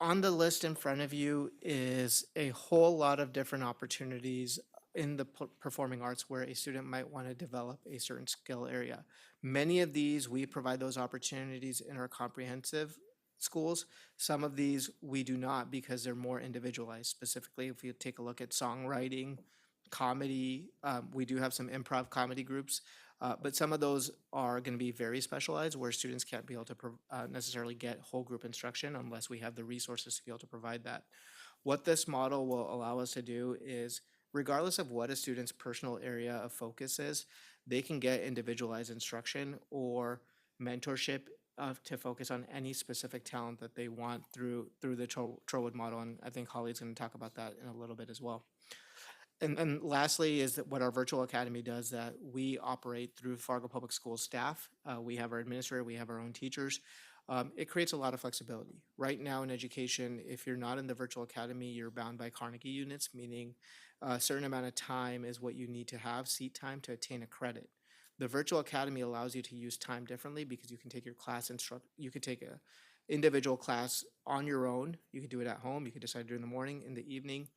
on the list in front of you is a whole lot of different opportunities in the performing arts where a student might want to develop a certain skill area. Many of these, we provide those opportunities in our comprehensive schools. Some of these we do not because they're more individualized. Specifically, if you take a look at songwriting, comedy, we do have some improv comedy groups. But some of those are going to be very specialized where students can't be able to necessarily get whole group instruction unless we have the resources to be able to provide that. What this model will allow us to do is, regardless of what a student's personal area of focus is, they can get individualized instruction or mentorship to focus on any specific talent that they want through the Trollwood model. And I think Holly's going to talk about that in a little bit as well. And lastly is that what our virtual academy does, that we operate through Fargo Public Schools staff. We have our administrator, we have our own teachers. It creates a lot of flexibility. Right now in education, if you're not in the virtual academy, you're bound by Carnegie units, meaning a certain amount of time is what you need to have, seat time, to attain a credit. The virtual academy allows you to use time differently because you can take your class you could take a individual class on your own. You could do it at home. You could decide to do it in the morning, in the evening,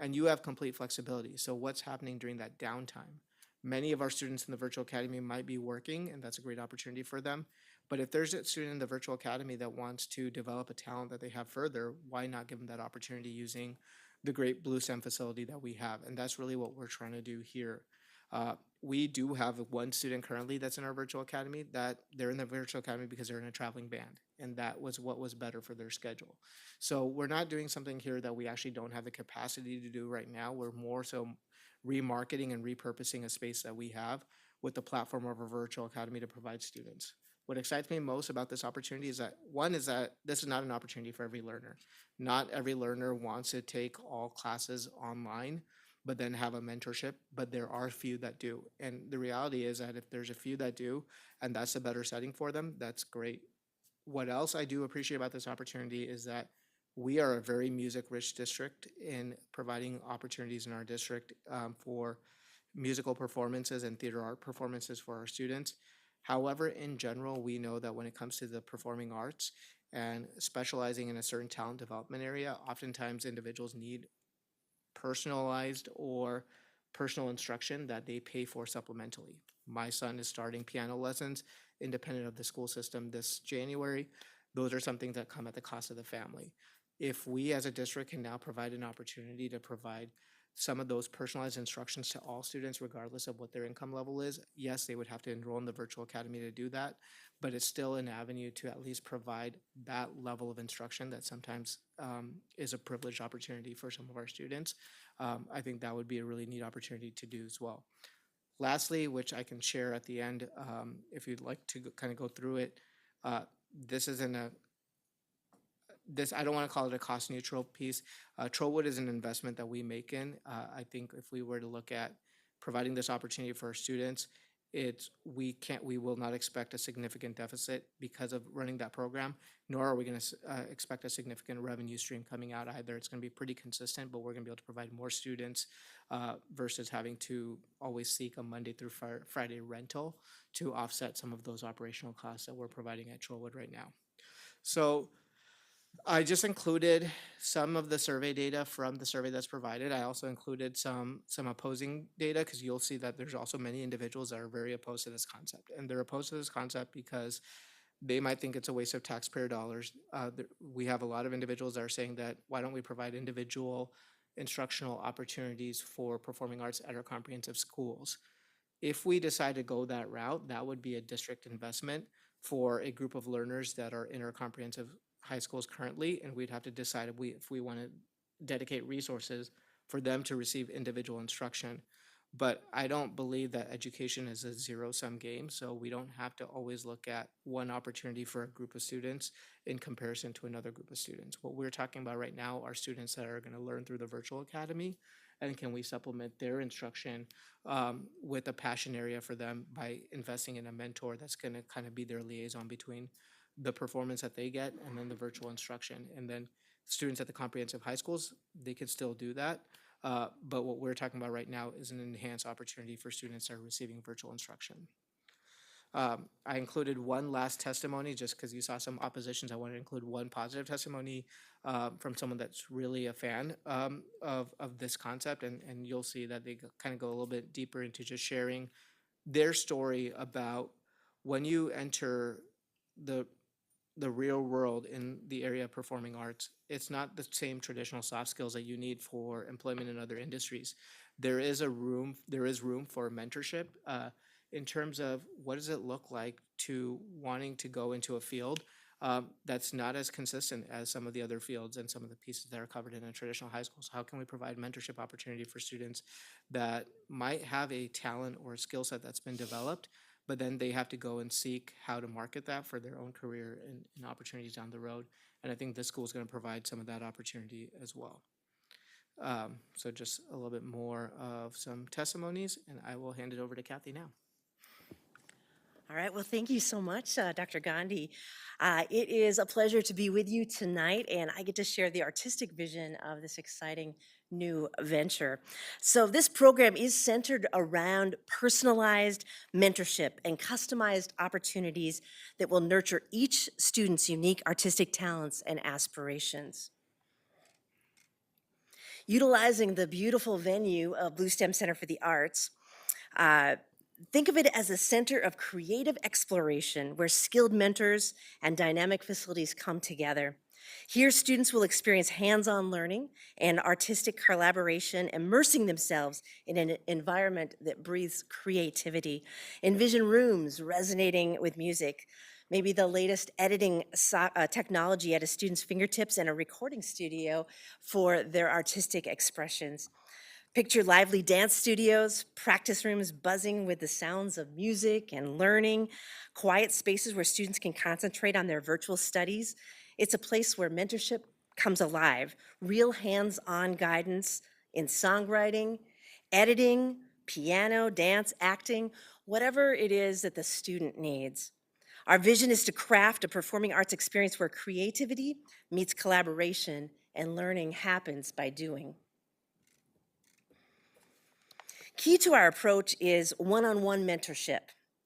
and you have complete flexibility. So what's happening during that downtime? Many of our students in the virtual academy might be working, and that's a great opportunity for them. But if there's a student in the virtual academy that wants to develop a talent that they have further, why not give them that opportunity using the great Blue STEM facility that we have? And that's really what we're trying to do here. We do have one student currently that's in our virtual academy, that they're in the virtual academy because they're in a traveling band, and that was what was better for their schedule. So we're not doing something here that we actually don't have the capacity to do right now. We're more so remarketing and repurposing a space that we have with the platform of our virtual academy to provide students. What excites me most about this opportunity is that, one, is that this is not an opportunity for every learner. Not every learner wants to take all classes online, but then have a mentorship, but there are a few that do. And the reality is that if there's a few that do, and that's a better setting for them, that's great. What else I do appreciate about this opportunity is that we are a very music-rich district in providing opportunities in our district for musical performances and theater art performances for our students. However, in general, we know that when it comes to the performing arts and specializing in a certain talent development area, oftentimes individuals need personalized or personal instruction that they pay for supplementally. My son is starting piano lessons independent of the school system this January. Those are something that come at the cost of the family. If we as a district can now provide an opportunity to provide some of those personalized instructions to all students, regardless of what their income level is, yes, they would have to enroll in the virtual academy to do that, but it's still an avenue to at least provide that level of instruction that sometimes is a privileged opportunity for some of our students. I think that would be a really neat opportunity to do as well. Lastly, which I can share at the end, if you'd like to kind of go through it, this isn't I don't want to call it a cost neutral piece. Trollwood is an investment that we make in. I think if we were to look at providing this opportunity for our students, we will not expect a significant deficit because of running that program, nor are we going to expect a significant revenue stream coming out either. It's going to be pretty consistent, but we're going to be able to provide more students versus having to always seek a Monday through Friday rental to offset some of those operational costs that we're providing at Trollwood right now. So I just included some of the survey data from the survey that's provided. I also included some opposing data because you'll see that there's also many individuals that are very opposed to this concept. And they're opposed to this concept because they might think it's a waste of taxpayer dollars. We have a lot of individuals that are saying that why don't we provide individual instructional opportunities for performing arts at our comprehensive schools? If we decide to go that route, that would be a district investment for a group of learners that are in our comprehensive high schools currently, and we'd have to decide if we want to dedicate resources for them to receive individual instruction. But I don't believe that education is a zero-sum game, so we don't have to always look at one opportunity for a group of students in comparison to another group of students. What we're talking about right now are students that are going to learn through the virtual academy, and can we supplement their instruction with a passion area for them by investing in a mentor that's going to kind of be their liaison between the performance that they get and then the virtual instruction. And then students at the comprehensive high schools, they could still do that. But what we're talking about right now is an enhanced opportunity for students that are receiving virtual instruction. I included one last testimony just because you saw some oppositions. I wanted to include one positive testimony from someone that's really a fan of this concept. And you'll see that they kind of go a little bit deeper into just sharing their story about when you enter the real world in the area of performing arts. It's not the same traditional soft skills that you need for employment in other industries. There is room for mentorship. in terms of what does it look like to wanting to go into a field that's not as consistent as some of the other fields and some of the pieces that are covered in a traditional high school. So how can we provide mentorship opportunity for students that might have a talent or a skill set that's been developed, but then they have to go and seek how to market that for their own career and opportunities down the road. And I think this school is going to provide some of that opportunity as well. So just a little bit more of some testimonies, and I will hand it over to Kathy now. All right, well, thank you so much, Dr. Gandhi. It is a pleasure to be with you tonight, and I get to share the artistic vision of this exciting new venture. So this program is centered around personalized mentorship and customized opportunities that will nurture each student's unique artistic talents and aspirations. Utilizing the beautiful venue of Blue STEM Center for the Arts, think of it as a center of creative exploration where skilled mentors and dynamic facilities come together. Here, students will experience hands-on learning and artistic collaboration, immersing themselves in an environment that breathes creativity. Envision rooms resonating with music, maybe the latest editing technology at a student's fingertips, and a recording studio for their artistic expressions. Picture lively dance studios, practice rooms buzzing with the sounds of music and learning, quiet spaces where students can concentrate on their virtual studies. It's a place where mentorship comes alive, real hands-on guidance in songwriting, editing, piano, dance, acting, whatever it is that the student needs. Our vision is to craft a performing arts experience where creativity meets collaboration and learning happens by doing. Key to our approach is one-on-one mentorship.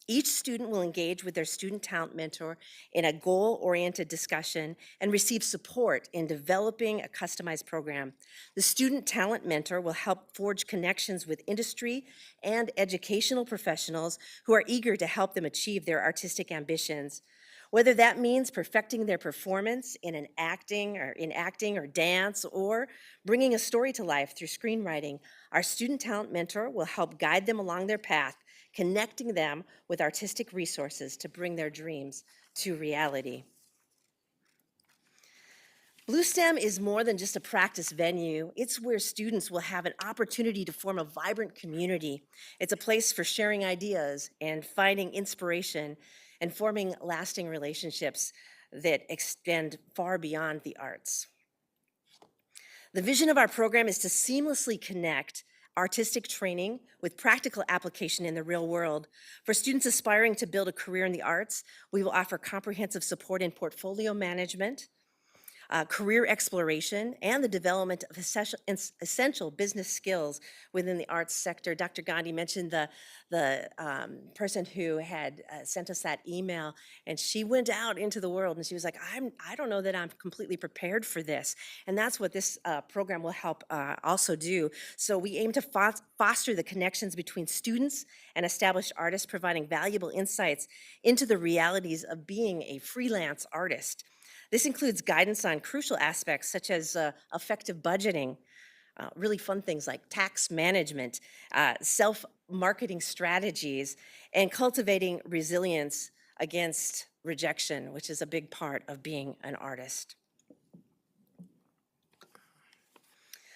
Each student will engage with their student talent mentor in a goal-oriented discussion and receive support in developing a customized program. The student talent mentor will help forge connections with industry and educational professionals who are eager to help them achieve their artistic ambitions. Whether that means perfecting their performance in acting or dance, or bringing a story to life through screenwriting, our student talent mentor will help guide them along their path, connecting them with artistic resources to bring their dreams to reality. Blue STEM is more than just a practice venue. It's where students will have an opportunity to form a vibrant community. It's a place for sharing ideas and finding inspiration and forming lasting relationships that extend far beyond the arts. The vision of our program is to seamlessly connect artistic training with practical application in the real world. For students aspiring to build a career in the arts, we will offer comprehensive support in portfolio management, career exploration, and the development of essential business skills within the arts sector. Dr. Gandhi mentioned the person who had sent us that email, and she went out into the world and she was like, I don't know that I'm completely prepared for this. And that's what this program will help also do. So we aim to foster the connections between students and established artists, providing valuable insights into the realities of being a freelance artist. This includes guidance on crucial aspects such as effective budgeting, really fun things like tax management, self-marketing strategies, and cultivating resilience against rejection, which is a big part of being an artist.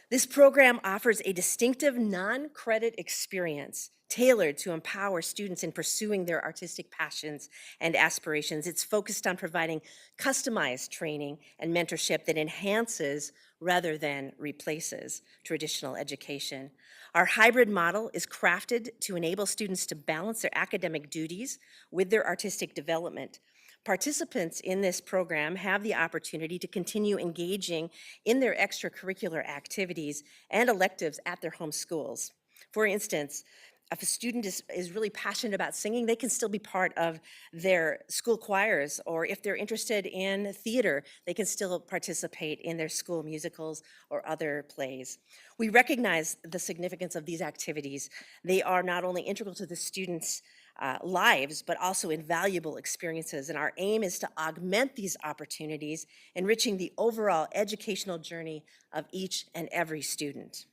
This program offers a distinctive non-credit experience tailored to empower students in pursuing their artistic passions and aspirations. It's focused on providing customized training and mentorship that enhances rather than replaces traditional education. Our hybrid model is crafted to enable students to balance their academic duties with their artistic development. Participants in this program have the opportunity to continue engaging in their extracurricular activities and electives at their home schools. For instance, if a student is really passionate about singing, they can still be part of their school choirs, or if they're interested in theater, they can still participate in their school musicals or other plays. We recognize the significance of these activities. They are not only integral to the students' lives, but also invaluable experiences. And our aim is to augment these opportunities, enriching the overall educational journey of each and every student.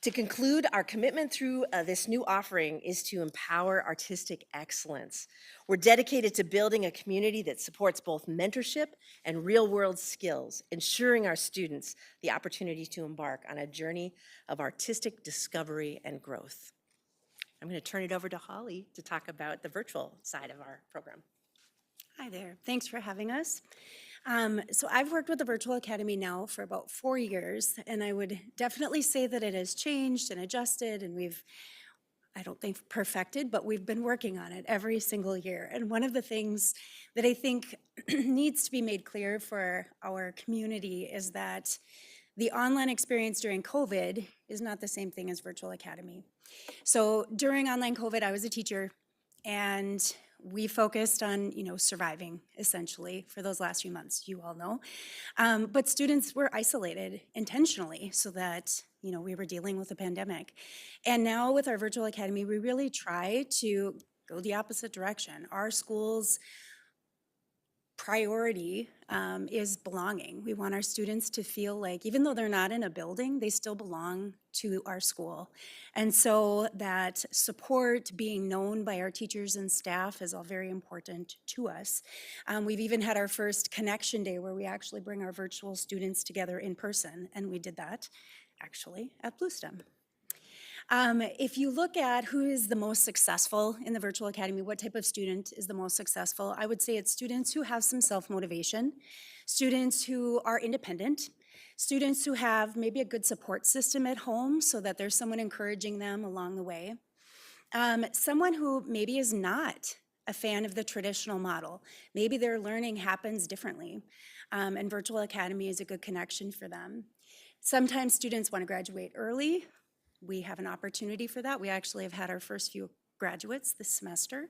To conclude, our commitment through this new offering is to empower artistic excellence. We're dedicated to building a community that supports both mentorship and real-world skills, ensuring our students the opportunity to embark on a journey of artistic discovery and growth. I'm going to turn it over to Holly to talk about the virtual side of our program. Hi there. Thanks for having us. So I've worked with the Virtual Academy now for about 4 years, and I would definitely say that it has changed and adjusted, and I don't think perfected, but we've been working on it every single year. And one of the things that I think needs to be made clear for our community is that the online experience during COVID is not the same thing as Virtual Academy. So during online COVID, I was a teacher, and we focused on, surviving essentially for those last few months, you all know. But students were isolated intentionally so that, we were dealing with a pandemic. And now with our Virtual Academy, we really try to go the opposite direction. Our school's priority is belonging. We want our students to feel like, even though they're not in a building, they still belong to our school. And so that support, being known by our teachers and staff is all very important to us. We've even had our first connection day where we actually bring our virtual students together in person, and we did that actually at Bluestem. If you look at who is the most successful in the Virtual Academy, what type of student is the most successful, I would say it's students who have some self-motivation, students who are independent, students who have maybe a good support system at home so that there's someone encouraging them along the way, someone who maybe is not a fan of the traditional model. Maybe their learning happens differently, and Virtual Academy is a good connection for them. Sometimes students want to graduate early. We have an opportunity for that. We actually have had our first few graduates this semester.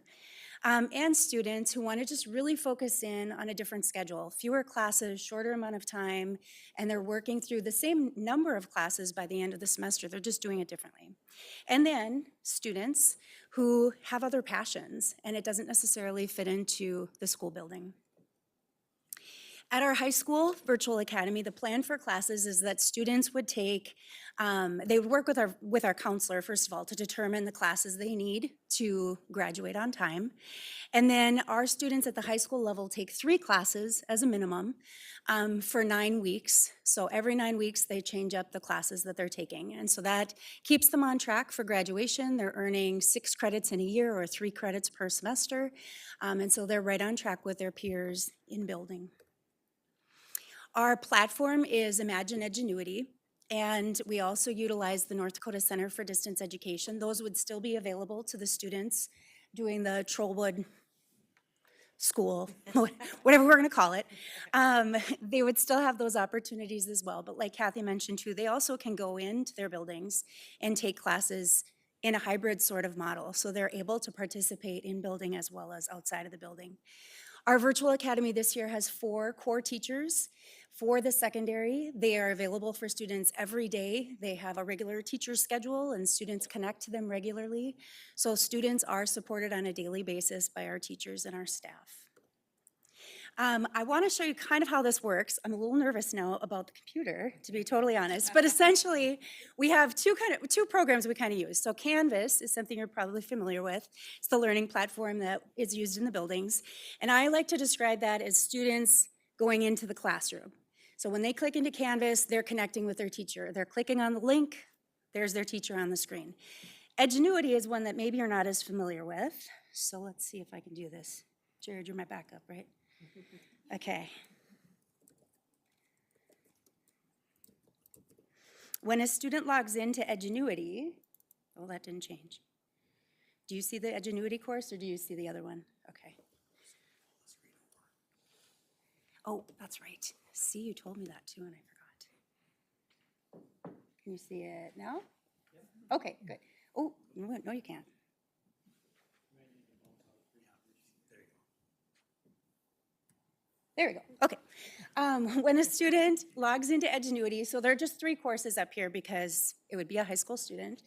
And students who want to just really focus in on a different schedule, fewer classes, shorter amount of time, and they're working through the same number of classes by the end of the semester. They're just doing it differently. And then students who have other passions, and it doesn't necessarily fit into the school building. At our high school Virtual Academy, the plan for classes is that students would take, they would work with our counselor, first of all, to determine the classes they need to graduate on time. And then our students at the high school level take 3 classes as a minimum for 9 weeks. So every 9 weeks, they change up the classes that they're taking. And so that keeps them on track for graduation. They're earning 6 credits in a year or 3 credits per semester. And so they're right on track with their peers in building. Our platform is Imagine Edgenuity, and we also utilize the North Dakota Center for Distance Education. Those would still be available to the students doing the Trollwood school, whatever we're going to call it. They would still have those opportunities as well, but like Kathy mentioned too, they also can go into their buildings and take classes in a hybrid sort of model, so they're able to participate in building as well as outside of the building. Our Virtual Academy this year has 4 core teachers. For the secondary, they are available for students every day. They have a regular teacher schedule and students connect to them regularly. So students are supported on a daily basis by our teachers and our staff. I want to show you kind of how this works. I'm a little nervous now about the computer, to be totally honest, but essentially we have two programs we kind of use. So Canvas is something you're probably familiar with. It's the learning platform that is used in the buildings. And I like to describe that as students going into the classroom. So when they click into Canvas, they're connecting with their teacher. They're clicking on the link, there's their teacher on the screen. Edgenuity is one that maybe you're not as familiar with. So let's see if I can do this. Jared, you're my backup, right? Okay. When a student logs into Edgenuity, oh, that didn't change. Do you see the Edgenuity course or do you see the other one? Okay. Oh, that's right. See, you told me that too and I forgot. Can you see it now? Okay, good. Oh, no, you can't. There we go. Okay. When a student logs into Edgenuity, so there are just 3 courses up here because it would be a high school student.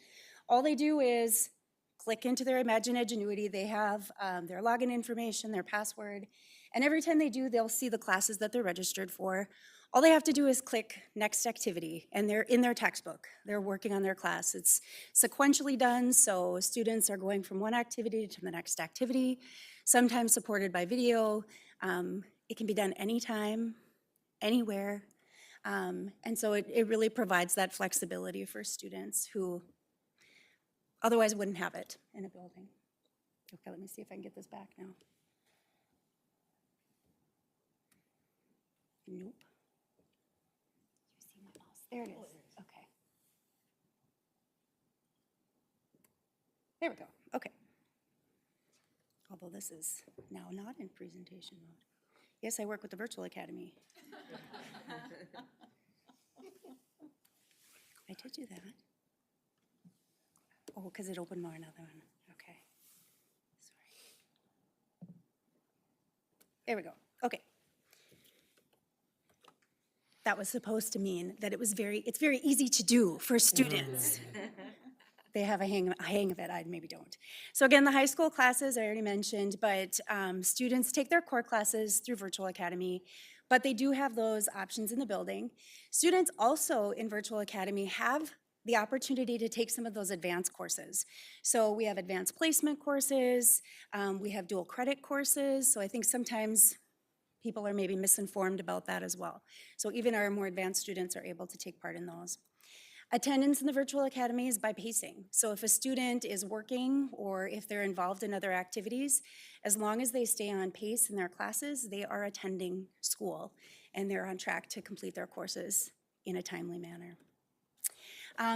All they do is click into their Imagine Edgenuity. They have their login information, their password, And every time they do, they'll see the classes that they're registered for. All they have to do is click next activity, and they're in their textbook. They're working on their class. It's sequentially done, so students are going from one activity to the next activity, sometimes supported by video. It can be done anytime, anywhere. And so it really provides that flexibility for students who otherwise wouldn't have it in a building. Okay, let me see if I can get this back now. Nope. You see my mouse? There it is. Okay. There we go. Okay. Although this is now not in presentation mode. Yes, I work with the Virtual Academy. I did do that. Oh, because it opened more another one. Okay. Sorry. There we go. Okay. That was supposed to mean that it's very easy to do for students. They have a hang of it, I maybe don't. So again, the high school classes I already mentioned, but students take their core classes through Virtual Academy, but they do have those options in the building. Students also in Virtual Academy have the opportunity to take some of those advanced courses. So we have advanced placement courses, we have dual credit courses, so I think sometimes people are maybe misinformed about that as well. So even our more advanced students are able to take part in those. Attendance in the Virtual Academy is by pacing. So if a student is working or if they're involved in other activities, as long as they stay on pace in their classes, they are attending school and they're on track to complete their courses in a timely manner.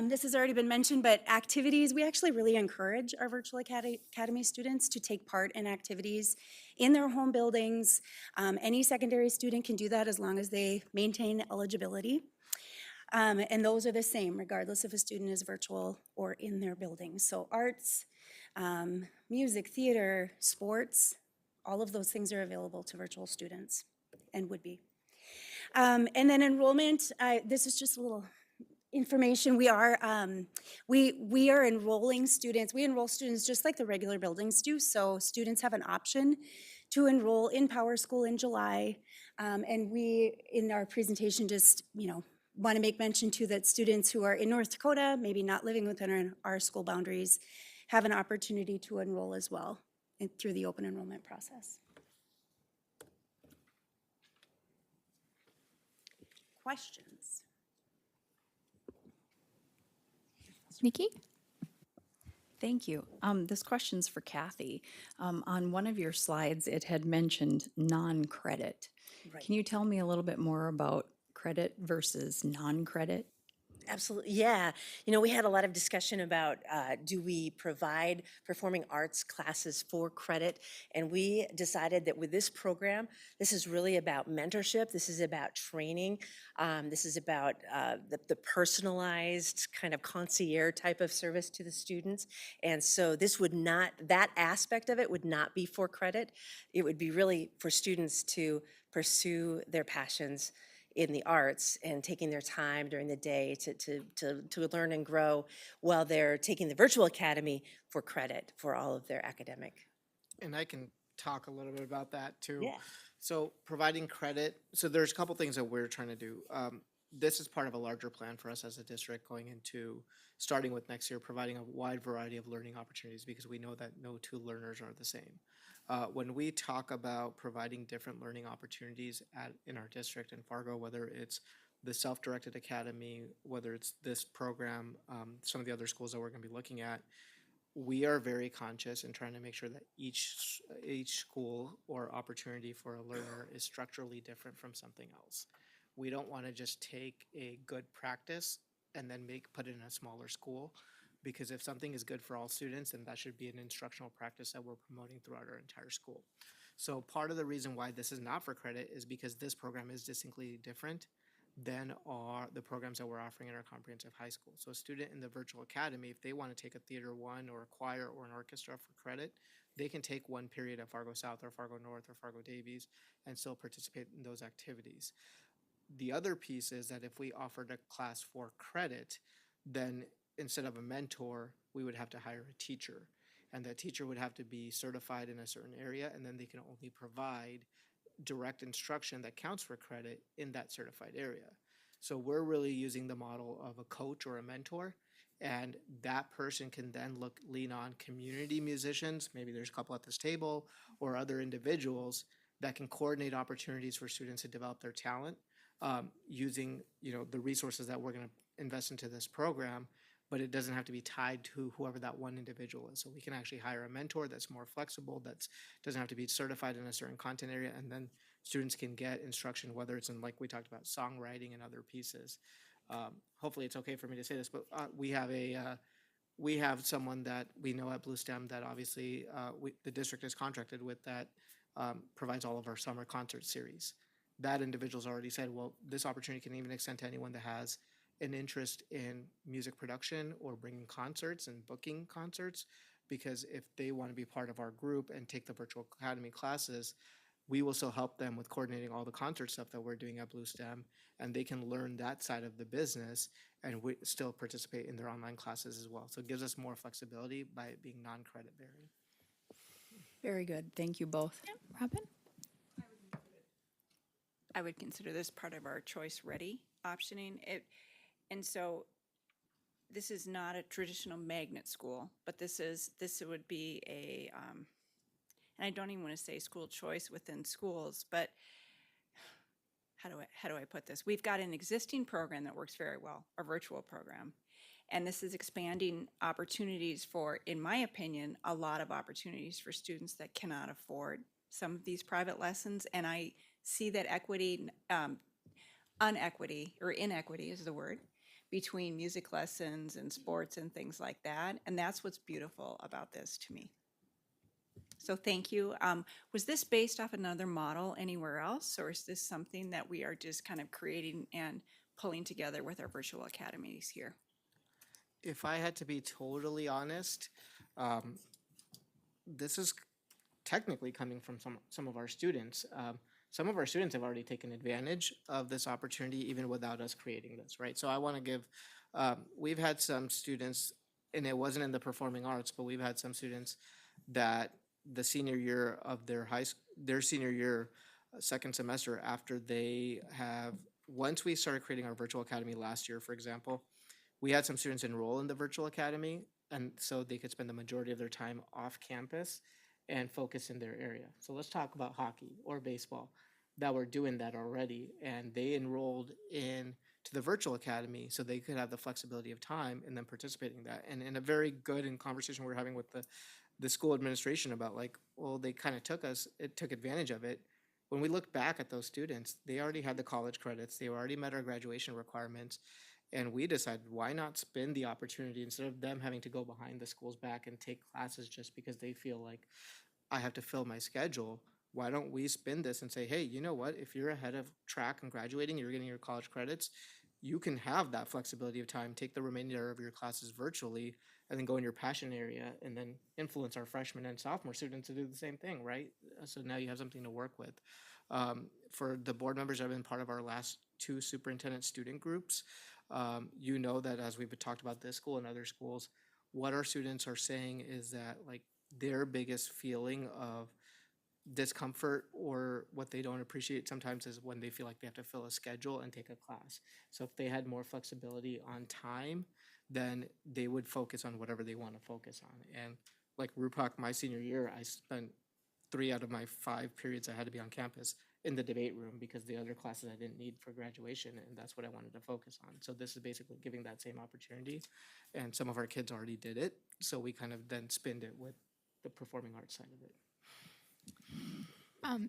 This has already been mentioned, but activities, we actually really encourage our Virtual Academy students to take part in activities in their home buildings. Any secondary student can do that as long as they maintain eligibility. And those are the same regardless if a student is virtual or in their building. So arts, music, theater, sports, all of those things are available to virtual students and would be. And then enrollment, this is just a little information. We are enrolling students. We enroll students just like the regular buildings do. So students have an option to enroll in Power School in July. And we, in our presentation, just, want to make mention too that students who are in North Dakota, maybe not living within our school boundaries, have an opportunity to enroll as well through the open enrollment process. Questions? Nikki? Thank you. This question's for Kathy. On one of your slides, it had mentioned non-credit. Right. Can you tell me a little bit more about credit versus non-credit? Absolutely, yeah. We had a lot of discussion about do we provide performing arts classes for credit? And we decided that with this program, this is really about mentorship. This is about training. This is about the personalized kind of concierge type of service to the students. And so this would not, that aspect of it would not be for credit. It would be really for students to pursue their passions in the arts and taking their time during the day to learn and grow while they're taking the Virtual Academy for credit for all of their academic. And I can talk a little bit about that too. Yeah. So providing credit, so there's a couple things that we're trying to do. This is part of a larger plan for us as a district going into, starting with next year, providing a wide variety of learning opportunities because we know that no two learners are the same. When we talk about providing different learning opportunities in our district in Fargo, whether it's the self-directed academy, whether it's this program, some of the other schools that we're going to be looking at, we are very conscious in trying to make sure that each school or opportunity for a learner is structurally different from something else. We don't want to just take a good practice and then put it in a smaller school. Because if something is good for all students, then that should be an instructional practice that we're promoting throughout our entire school. So part of the reason why this is not for credit is because this program is distinctly different than the programs that we're offering in our comprehensive high school. So a student in the Virtual Academy, if they want to take a Theater 1 or a choir or an orchestra for credit, they can take one period at Fargo South or Fargo North or Fargo Davies and still participate in those activities. The other piece is that if we offered a class for credit, then instead of a mentor, we would have to hire a teacher. And that teacher would have to be certified in a certain area, and then they can only provide direct instruction that counts for credit in that certified area. So we're really using the model of a coach or a mentor, and that person can then lean on community musicians, maybe there's a couple at this table, or other individuals that can coordinate opportunities for students to develop their talent, using, the resources that we're going to invest into this program, but it doesn't have to be tied to whoever that one individual is. So we can actually hire a mentor that's more flexible, that doesn't have to be certified in a certain content area, and then students can get instruction, whether it's in, like we talked about, songwriting and other pieces. Hopefully it's okay for me to say this, but we have someone that we know at Blue STEM that obviously the district is contracted with, that provides all of our summer concert series. That individual's already said, well, this opportunity can even extend to anyone that has an interest in music production or bringing concerts and booking concerts, because if they want to be part of our group and take the virtual academy classes, we will still help them with coordinating all the concert stuff that we're doing at Blue STEM, and they can learn that side of the business and we still participate in their online classes as well. So it gives us more flexibility by it being non-credit bearing. Very good. Thank you both. Robin? I would consider this part of our choice ready optioning. And so this is not a traditional magnet school, but this would be a, and I don't even want to say school choice within schools, but how do I put this? We've got an existing program that works very well, our virtual program. And this is expanding opportunities for, in my opinion, a lot of opportunities for students that cannot afford some of these private lessons. And I see that inequity is the word, between music lessons and sports and things like that. And that's what's beautiful about this to me. So thank you. Was this based off another model anywhere else, or is this something that we are just kind of creating and pulling together with our virtual academies here? If I had to be totally honest, this is technically coming from some of our students. Some of our students have already taken advantage of this opportunity even without us creating this, right? So I want to give, we've had some students, and it wasn't in the performing arts, but we've had some students that the senior year of their senior year, second semester, after they have, once we started creating our virtual academy last year, for example, we had some students enroll in the virtual academy, and so they could spend the majority of their time off campus and focus in their area. So let's talk about hockey or baseball that were doing that already, and they enrolled in to the virtual academy so they could have the flexibility of time and then participating in that. And in a very good conversation we're having with the school administration about, like, well, they kind of took advantage of it. When we look back at those students, they already had the college credits, they already met our graduation requirements, and we decided, why not spend the opportunity instead of them having to go behind the school's back and take classes just because they feel like I have to fill my schedule. Why don't we spin this and say, hey, you know what? If you're ahead of track and graduating, you're getting your college credits, you can have that flexibility of time, take the remainder of your classes virtually, and then go in your passion area and then influence our freshmen and sophomore students to do the same thing, right? So now you have something to work with. For the board members that have been part of our last 2 superintendent student groups, you know that as we've talked about this school and other schools, what our students are saying is that, like, their biggest feeling of discomfort or what they don't appreciate sometimes is when they feel like they have to fill a schedule and take a class. So if they had more flexibility on time, then they would focus on whatever they want to focus on. And like RUPAC, my senior year, I spent 3 out of my 5 periods I had to be on campus in the debate room because the other classes I didn't need for graduation, and that's what I wanted to focus on. So this is basically giving that same opportunity, and some of our kids already did it, so we kind of then spinned it with the performing arts side of it.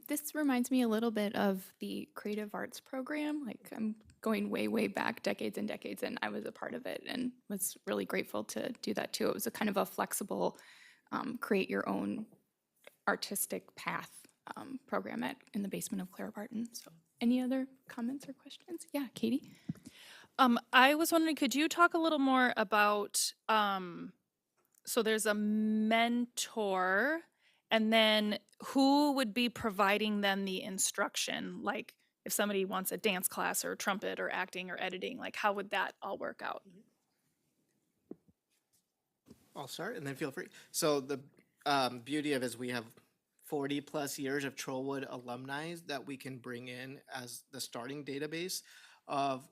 This reminds me a little bit of the creative arts program. Like, I'm going way, way back, decades and decades, and I was a part of it and was really grateful to do that too. It was a kind of a flexible, create your own artistic path program in the basement of Clara Barton. So any other comments or questions? Yeah, Katie? I was wondering, could you talk a little more about, so there's a mentor, and then who would be providing them the instruction? Like, if somebody wants a dance class or trumpet or acting or editing, like, how would that all work out? I'll start and then feel free. So the beauty of it is we have 40+ years of Trollwood alumni that we can bring in as the starting database of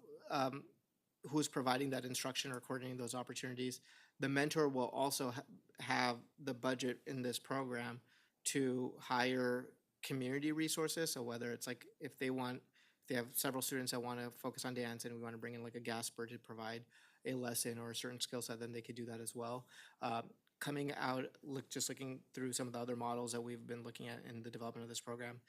who's providing that instruction or coordinating those opportunities. The mentor will also have the budget in this program to hire community resources. So whether it's like if they have several students that want to focus on dance and we want to bring in like a Gasper to provide a lesson or a certain skill set, then they could do that as well. Coming out, looking through some of the other models that we've been looking at in the development of this program,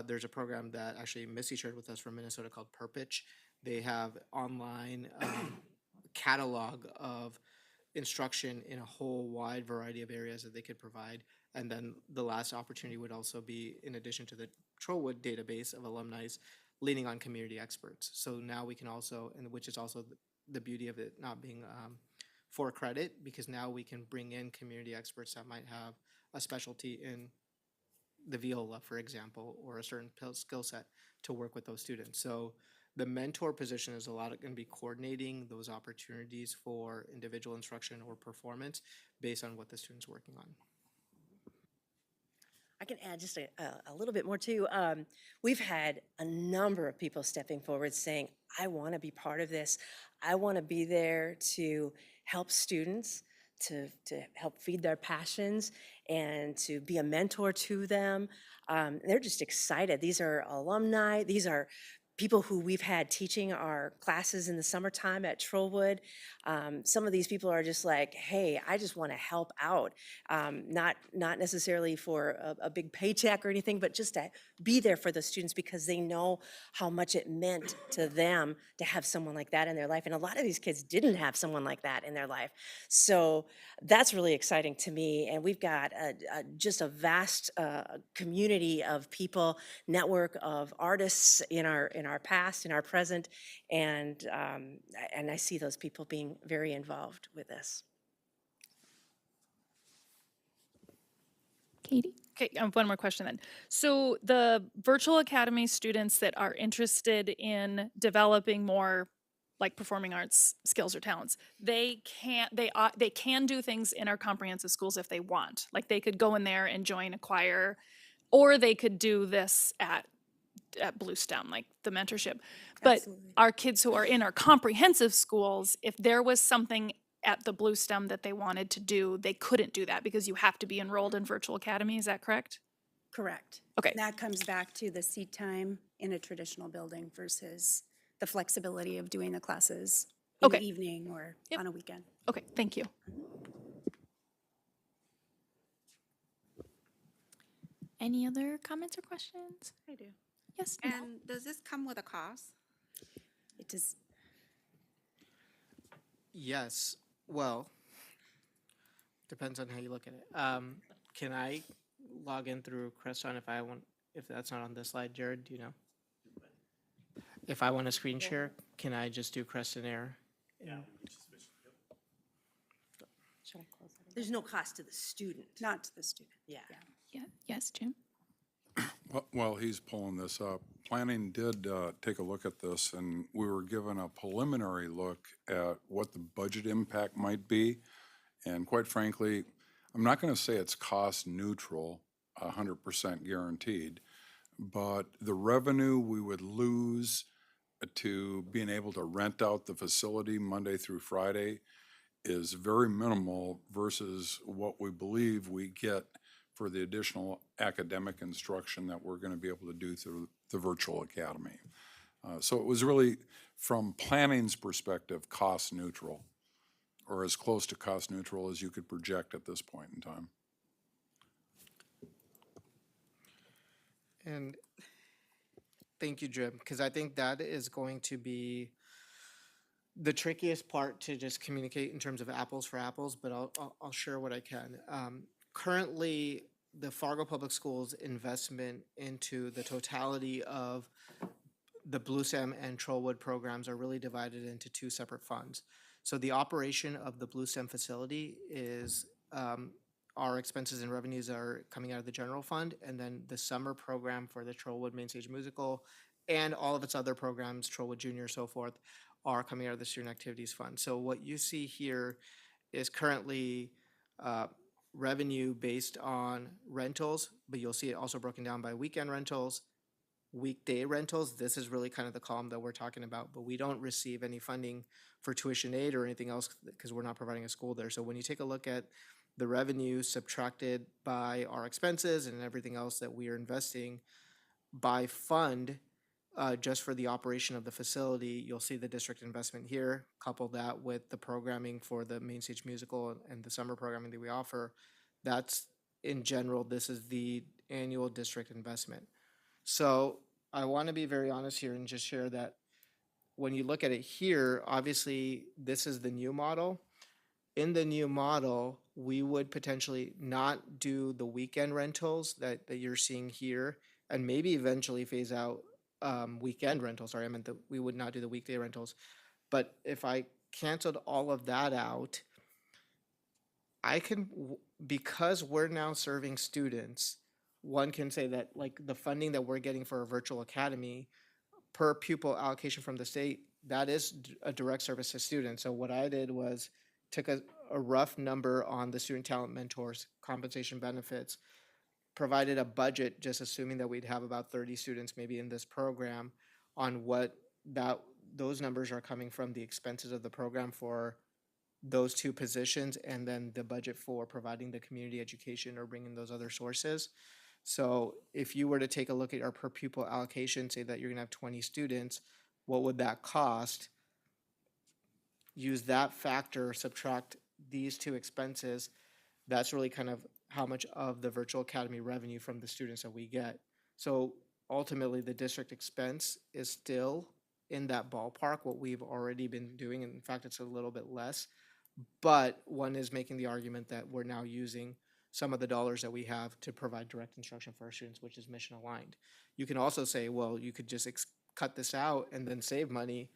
there's a program that actually Missy shared with us from Minnesota called Perpich. They have online catalog of instruction in a whole wide variety of areas that they could provide. And then the last opportunity would also be, in addition to the Trollwood database of alumni, leaning on community experts. So now we can also, and which is also the beauty of it not being for credit, because now we can bring in community experts that might have a specialty in the viola, for example, or a certain skill set to work with those students. So the mentor position is a lot going to be coordinating those opportunities for individual instruction or performance based on what the student's working on. I can add just a little bit more too. We've had a number of people stepping forward saying, I want to be part of this. I want to be there to help students, to help feed their passions and to be a mentor to them. They're just excited. These are alumni. These are people who we've had teaching our classes in the summertime at Trollwood. Some of these people are just like, hey, I just want to help out. Not necessarily for a big paycheck or anything, but just to be there for the students because they know how much it meant to them to have someone like that in their life. And a lot of these kids didn't have someone like that in their life. So that's really exciting to me. And we've got just a vast community of people, network of artists in our past, in our present, and I see those people being very involved with this. Katie? Okay, one more question then. So the virtual academy students that are interested in developing more like performing arts skills or talents, they can do things in our comprehensive schools if they want. Like they could go in there and join a choir, or they could do this at Blue STEM, like the mentorship. But Absolutely. our kids who are in our comprehensive schools, if there was something at the Blue STEM that they wanted to do, they couldn't do that because you have to be enrolled in virtual academy. Is that correct? Correct. Okay. That comes back to the seat time in a traditional building versus the flexibility of doing the classes in Okay. the evening or Yep. on a weekend. Okay, thank you. Any other comments or questions? I do. Yes. And does this come with a cost? It does. Yes, well, depends on how you look at it. Can I log in through Creston if that's not on this slide, Jared, do you know? If I want to screen share, can I just do Creston Air? Yeah. Should I close that? There's no cost to the student. Not to the student. Yeah. Yeah. Yes, Jim? While he's pulling this up, planning did take a look at this, and we were given a preliminary look at what the budget impact might be. And quite frankly, I'm not going to say it's cost neutral, 100% guaranteed, but the revenue we would lose to being able to rent out the facility Monday through Friday is very minimal versus what we believe we get for the additional academic instruction that we're going to be able to do through the virtual academy. So it was really, from planning's perspective, cost neutral, or as close to cost neutral as you could project at this point in time. And thank you, Jim, because I think that is going to be the trickiest part to just communicate in terms of apples for apples, but I'll share what I can. Currently, the Fargo Public Schools investment into the totality of the Blue STEM and Trollwood programs are really divided into two separate funds. So the operation of the Blue STEM facility is our expenses and revenues are coming out of the general fund, and then the summer program for the Trollwood Main Stage Musical and all of its other programs, Trollwood Junior, so forth, are coming out of the Student Activities Fund. So what you see here is currently revenue based on rentals, but you'll see it also broken down by weekend rentals, weekday rentals. This is really kind of the column that we're talking about, but we don't receive any funding for tuition aid or anything else because we're not providing a school there. So when you take a look at the revenue subtracted by our expenses and everything else that we are investing by fund, just for the operation of the facility, you'll see the district investment here. Couple that with the programming for the main stage musical and the summer programming that we offer. That's, in general, this is the annual district investment. So I want to be very honest here and just share that when you look at it here, obviously, this is the new model. In the new model, we would potentially not do the weekend rentals that you're seeing here, and maybe eventually phase out weekend rentals. Sorry, I meant that we would not do the weekday rentals. But if I canceled all of that out, I can, because we're now serving students, one can say that like the funding that we're getting for a virtual academy per pupil allocation from the state, that is a direct service to students. So what I did was took a rough number on the student talent mentors compensation benefits, provided a budget, just assuming that we'd have about 30 students maybe in this program, on what those numbers are coming from the expenses of the program for those two positions, and then the budget for providing the community education or bringing those other sources. So if you were to take a look at our per pupil allocation, say that you're gonna have 20 students, what would that cost? Use that factor, subtract these two expenses. That's really kind of how much of the virtual academy revenue from the students that we get. So ultimately, the district expense is still in that ballpark, what we've already been doing. In fact, it's a little bit less. But one is making the argument that we're now using some of the dollars that we have to provide direct instruction for our students, which is mission aligned. You can also say, well, you could just cut this out and then save money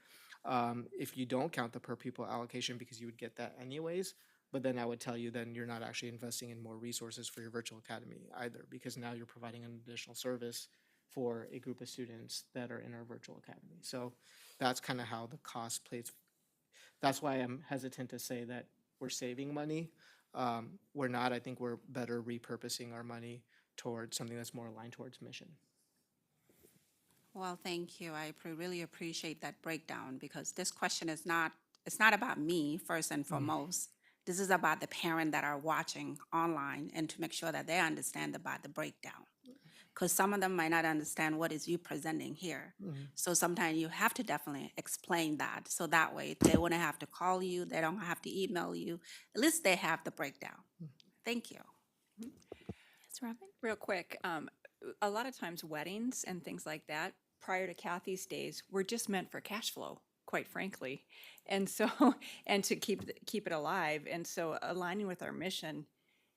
if you don't count the per pupil allocation, because you would get that anyways. But then I would tell you then you're not actually investing in more resources for your virtual academy either, because now you're providing an additional service for a group of students that are in our virtual academy. So that's kind of how the cost plays. That's why I'm hesitant to say that we're saving money. We're not. I think we're better repurposing our money towards something that's more aligned towards mission. Well, thank you. I really appreciate that breakdown, because this question is not, it's not about me first and foremost. This is about the parent that are watching online, and to make sure that they understand about the breakdown. Because some of them might not understand what is you presenting here. So sometimes you have to definitely explain that, so that way they wouldn't have to call you, they don't have to email you. At least they have the breakdown. Thank you. Yes, Robin? Real quick, a lot of times weddings and things like that, prior to Kathy's days, were just meant for cash flow, quite frankly. And so, and to keep it alive. And so aligning with our mission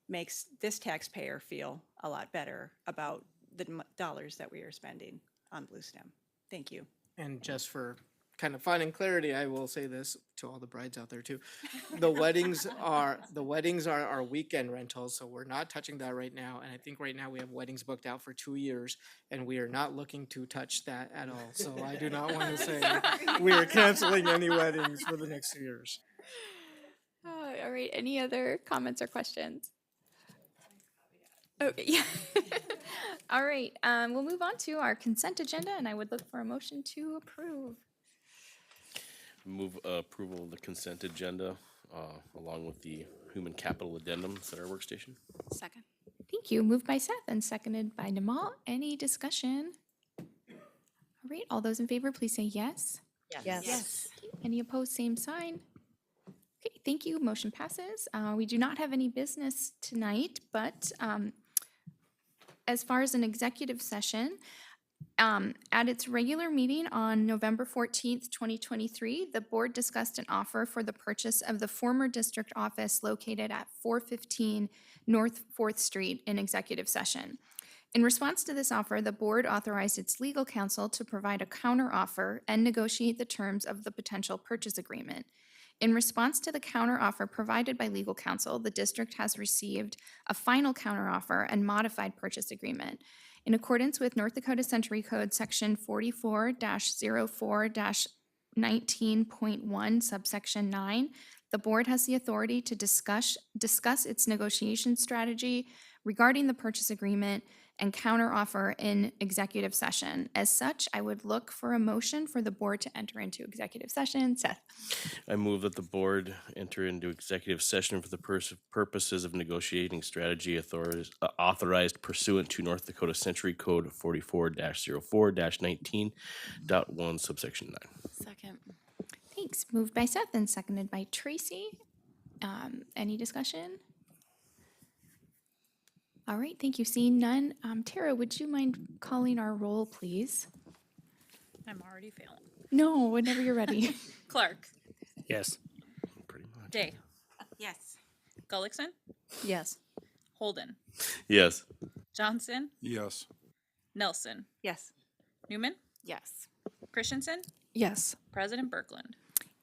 makes this taxpayer feel a lot better about the dollars that we are spending on Blue STEM. Thank you. And just for kind of fun and clarity, I will say this to all the brides out there too. The weddings are our weekend rentals, so we're not touching that right now. And I think right now we have weddings booked out for 2 years, and we are not looking to touch that at all. So I do not want to say we are canceling any weddings for the next 2 years. All right, any other comments or questions? Okay, yeah. All right, we'll move on to our consent agenda, and I would look for a motion to approve. Move approval of the consent agenda along with the human capital addendums at our workstation. Second. Thank you. Moved by Seth and seconded by Namal. Any discussion? All right, all those in favor, please say yes. Yes. Any opposed, same sign. Okay, thank you. Motion passes. We do not have any business tonight, but as far as an executive session, at its regular meeting on November 14th, 2023, the board discussed an offer for the purchase of the former district office located at 415 North 4th Street in executive session. In response to this offer, the board authorized its legal counsel to provide a counteroffer and negotiate the terms of the potential purchase agreement. In response to the counteroffer provided by legal counsel, the district has received a final counteroffer and modified purchase agreement. In accordance with North Dakota Century Code Section 44-04-19.1, subsection 9, The board has the authority to discuss its negotiation strategy regarding the purchase agreement and counteroffer in executive session. As such, I would look for a motion for the board to enter into executive session. Seth? I move that the board enter into executive session for the purposes of negotiating strategy authorized pursuant to North Dakota Century Code 44-04-19.1 subsection 9. Second. Thanks. Moved by Seth and seconded by Tracy. Any discussion? All right, thank you. Seeing none. Tara, would you mind calling our roll, please? I'm already failing. No, whenever you're ready. Clark. Yes. Pretty much. Day. Yes. Gullickson. Yes. Holden. Yes. Johnson. Yes. Nelson. Yes. Newman. Yes. Christensen. Yes. President Berkland.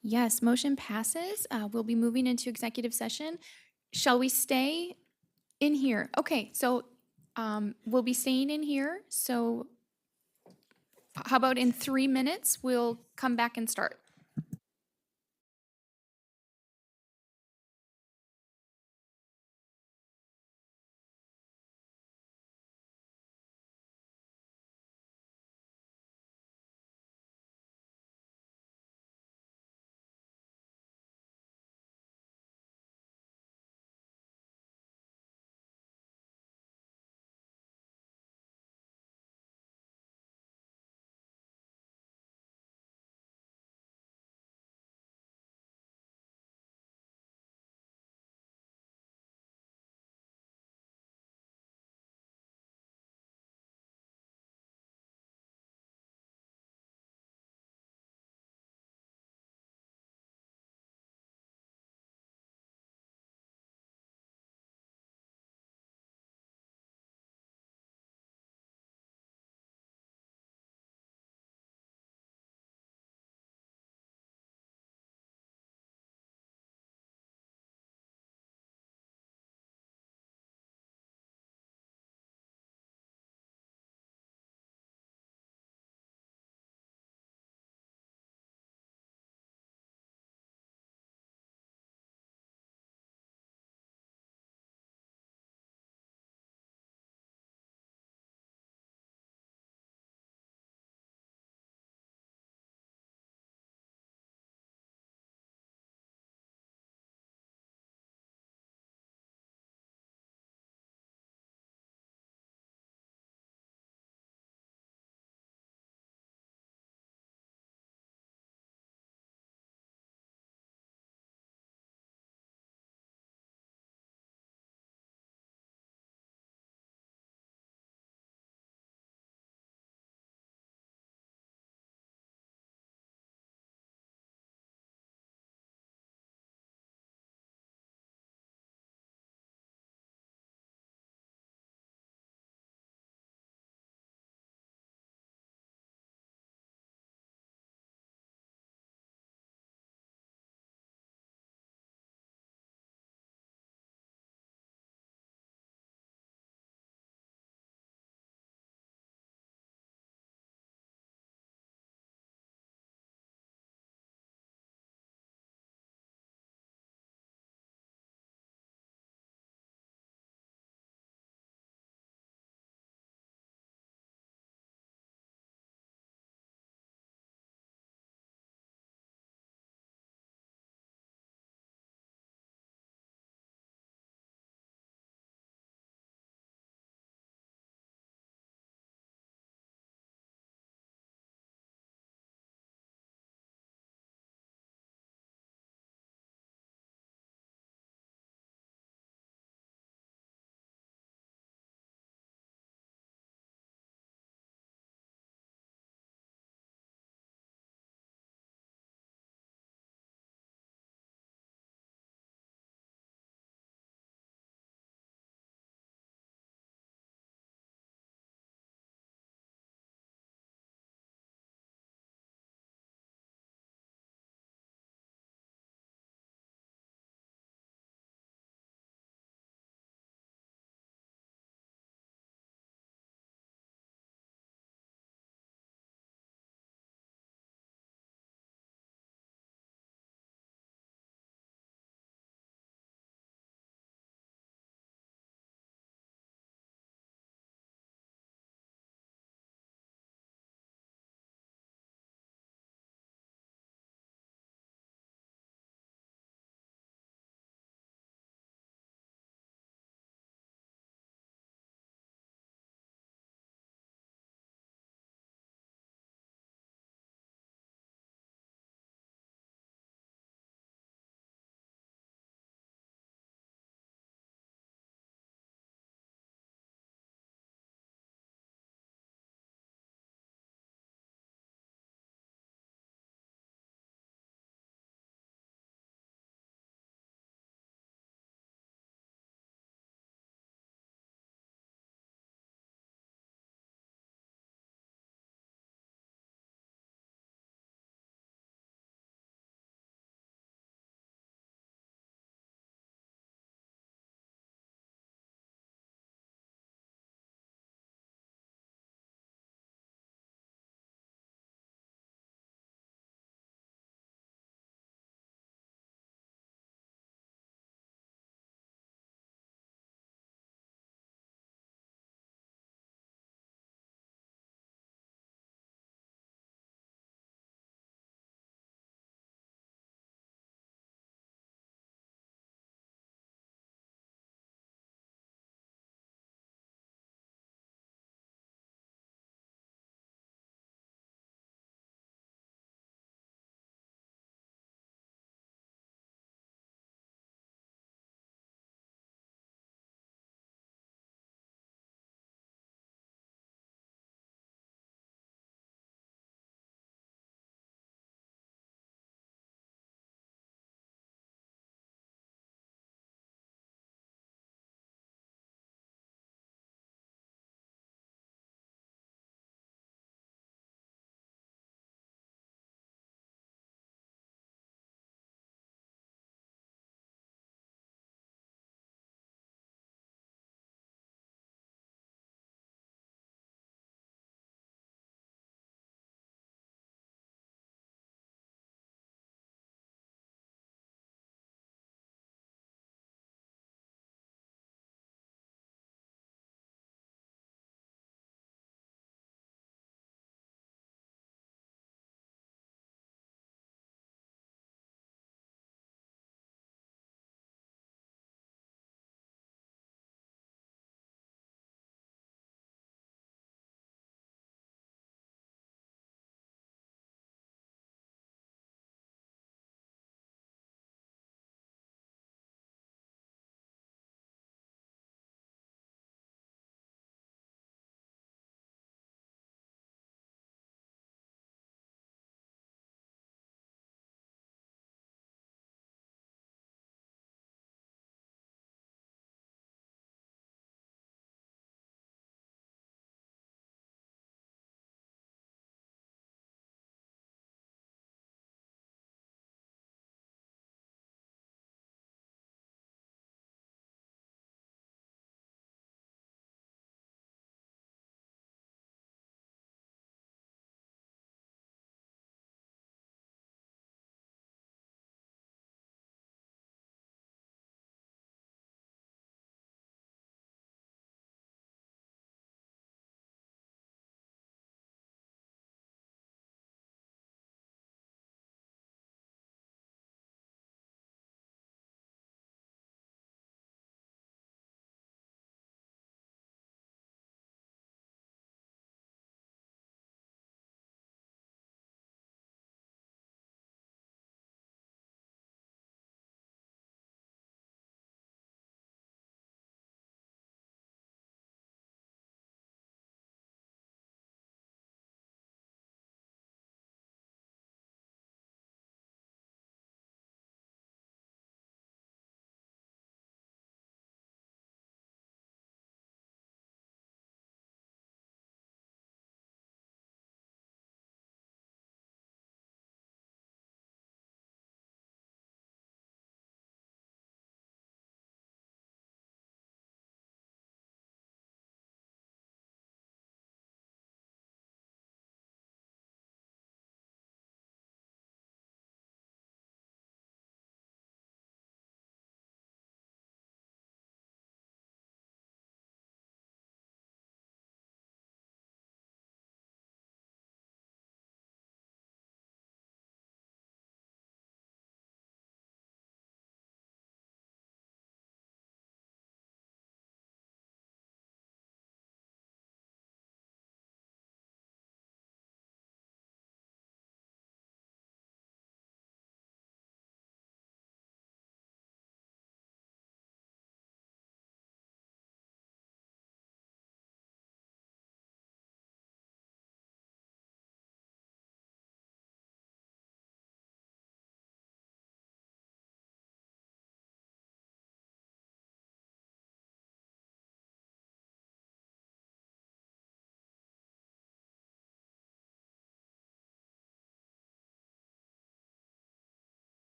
Yes, motion passes. We'll be moving into executive session. Shall we stay in here? Okay, so we'll be staying in here. So how about in 3 minutes, we'll come back and start.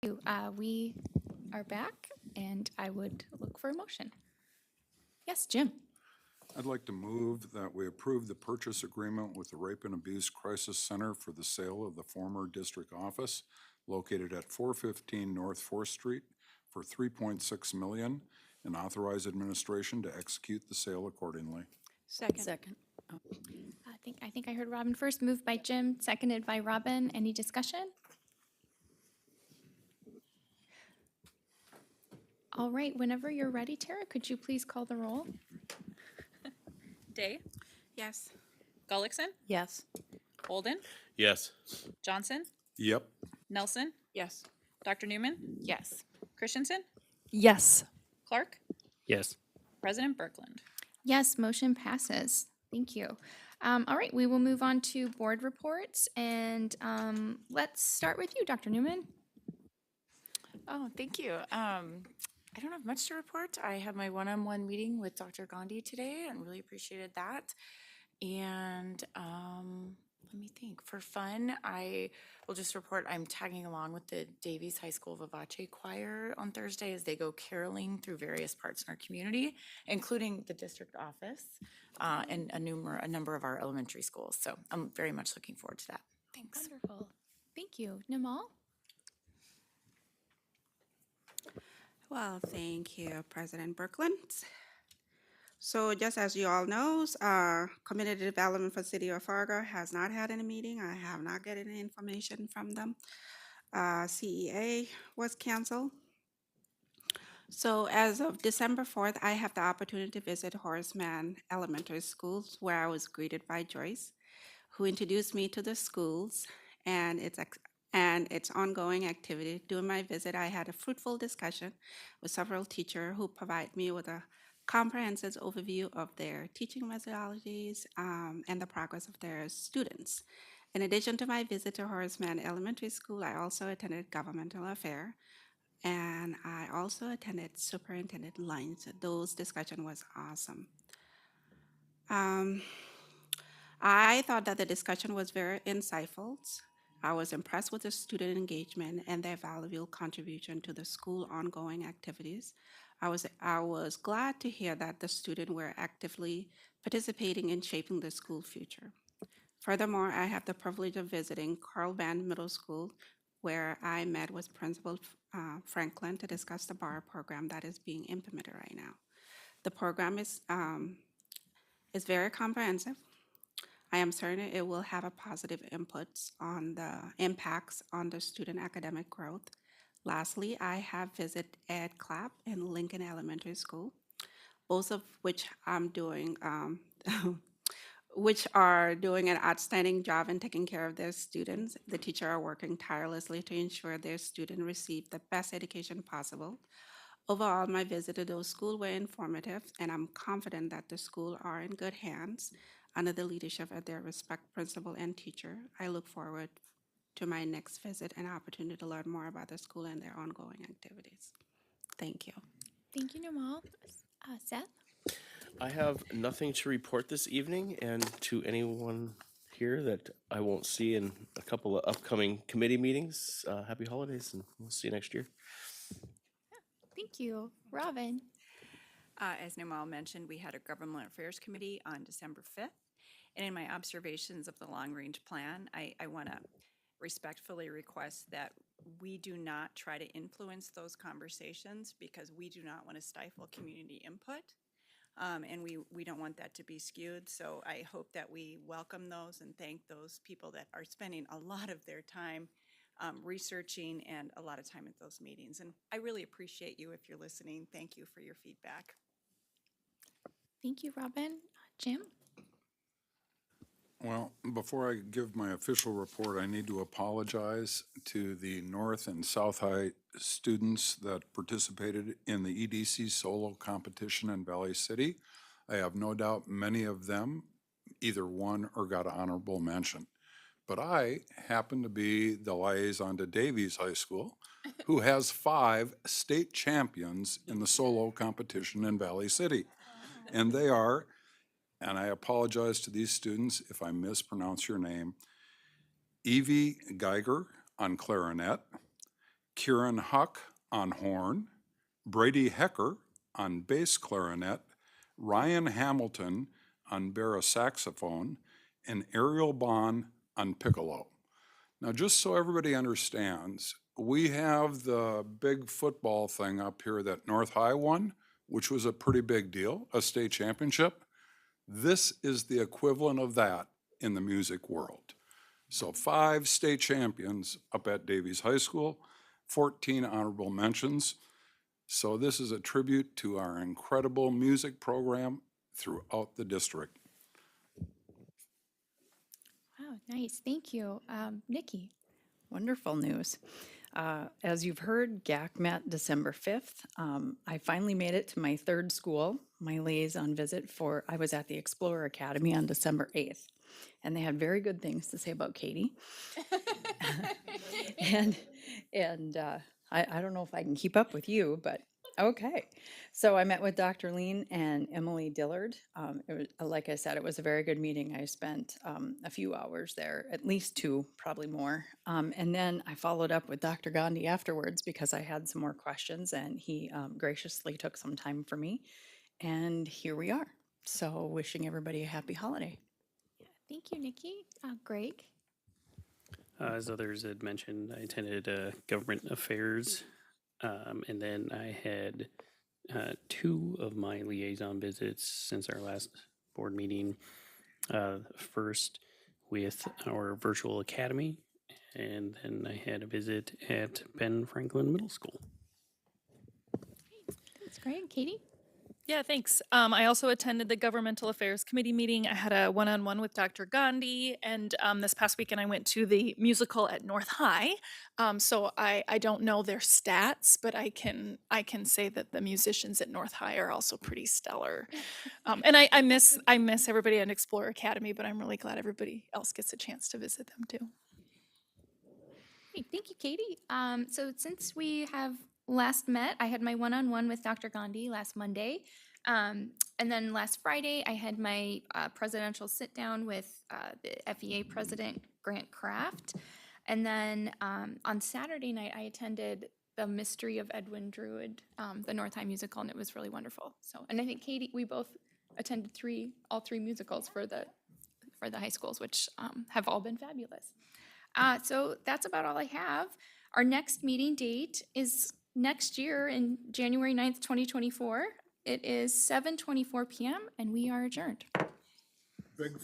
you. We are back, and I would look for a motion. Yes, Jim. I'd like to move that we approve the purchase agreement with the Rape and Abuse Crisis Center for the sale of the former district office located at 415 North 4th Street for $3.6 million and authorize administration to execute the sale accordingly. Second. I think I heard Robin first, moved by Jim, seconded by Robin. Any discussion? All right, whenever you're ready, Tara, could you please call the roll? Day, Yes. Gullickson, Yes. Holden, Yes. Johnson, Yep. Nelson, Yes. Dr. Newman, Yes. Christensen, Yes. Clark, Yes. President Berkland. Yes, motion passes. Thank you. All right, we will move on to board reports, and let's start with you, Dr. Newman. Oh, thank you. I don't have much to report. I had my one-on-one meeting with Dr. Gandhi today and really appreciated that. And let me think. For fun, I will just report I'm tagging along with the Davies High School Vivace Choir on Thursday as they go caroling through various parts in our community, including the district office and a number of our elementary schools. So I'm very much looking forward to that. Thanks. Wonderful. Thank you. Nimal? Well, thank you, President Berkland. So just as you all know, Community Development for City of Fargo has not had any meeting. I have not gotten any information from them. CEA was canceled. So as of December 4th, I have the opportunity to visit Horace Mann Elementary Schools, where I was greeted by Joyce, who introduced me to the schools and its ongoing activity. During my visit, I had a fruitful discussion with several teachers who provide me with a comprehensive overview of their teaching methodologies and the progress of their students. In addition to my visit to Horace Mann Elementary School, I also attended governmental affair, and I also attended superintendent lunch. Those discussion was awesome. I thought that the discussion was very insightful. I was impressed with the student engagement and their valuable contribution to the school ongoing activities. I was glad to hear that the students were actively participating in shaping the school future. Furthermore, I have the privilege of visiting Carl Band Middle School, where I met with Principal Franklin to discuss the bar program that is being implemented right now. The program is very comprehensive. I am certain it will have a positive inputs on the impacts on the student academic growth. Lastly, I have visited Ed Clapp in Lincoln Elementary School, both of which I'm doing, which are doing an outstanding job in taking care of their students. The teachers are working tirelessly to ensure their students receive the best education possible. Overall, my visit to those schools were informative, and I'm confident that the schools are in good hands under the leadership of their respected principal and teacher. I look forward to my next visit and opportunity to learn more about the school and their ongoing activities. Thank you. Thank you, Nimal. Seth? I have nothing to report this evening, and to anyone here that I won't see in a couple of upcoming committee meetings, happy holidays, and we'll see you next year. Thank you. Robin? As Nimal mentioned, we had a Government Affairs Committee on December 5th. And in my observations of the long-range plan, I want to respectfully request that we do not try to influence those conversations because we do not want to stifle community input. And we don't want that to be skewed. So I hope that we welcome those and thank those people that are spending a lot of their time researching and a lot of time at those meetings. And I really appreciate you if you're listening. Thank you for your feedback. Thank you, Robin. Jim? Well, before I give my official report, I need to apologize to the North and South High students that participated in the EDC solo competition in Valley City. I have no doubt many of them either won or got an honorable mention. But I happen to be the liaison to Davies High School, who has 5 state champions in the solo competition in Valley City. And they are, and I apologize to these students if I mispronounce your name, Evie Geiger on clarinet, Kieran Huck on horn, Brady Hecker on bass clarinet, Ryan Hamilton on saxophone, and Ariel Bond on piccolo. Now, just so everybody understands, we have the big football thing up here that North High won, which was a pretty big deal, a state championship. This is the equivalent of that in the music world. So 5 state champions up at Davies High School, 14 honorable mentions. So this is a tribute to our incredible music program throughout the district. Wow, nice. Thank you. Nikki. Wonderful news. As you've heard, GAC met December 5th. I finally made it to my 3rd school, my liaison visit I was at the Explorer Academy on December 8th. And they had very good things to say about Katie. and I don't know if I can keep up with you, but okay. So I met with Dr. Lean and Emily Dillard. Like I said, it was a very good meeting. I spent a few hours there, at least 2, probably more. And then I followed up with Dr. Gandhi afterwards because I had some more questions, and he graciously took some time for me. And here we are. So wishing everybody a happy holiday. Thank you, Nikki. Greg. As others had mentioned, I attended government affairs, and then I had 2 of my liaison visits since our last board meeting. First with our virtual academy, and then I had a visit at Ben Franklin Middle School. That's great. Katie? Yeah, thanks. I also attended the Governmental Affairs Committee meeting. I had a one-on-one with Dr. Gandhi, and this past weekend I went to the musical at North High. So I don't know their stats, but I can say that the musicians at North High are also pretty stellar. And I miss everybody at Explorer Academy, but I'm really glad everybody else gets a chance to visit them too. Hey, thank you, Katie. So since we have last met, I had my one-on-one with Dr. Gandhi last Monday. And then last Friday, I had my presidential sit-down with the FEA president, Grant Kraft. And then on Saturday night, I attended the Mystery of Edwin Drood, the North High musical, and it was really wonderful. So, and I think Katie, we both attended all three musicals for the high schools, which have all been fabulous. So that's about all I have. Our next meeting date is next year in January 9th, 2024. It is 7:24 p.m. and we are adjourned. Big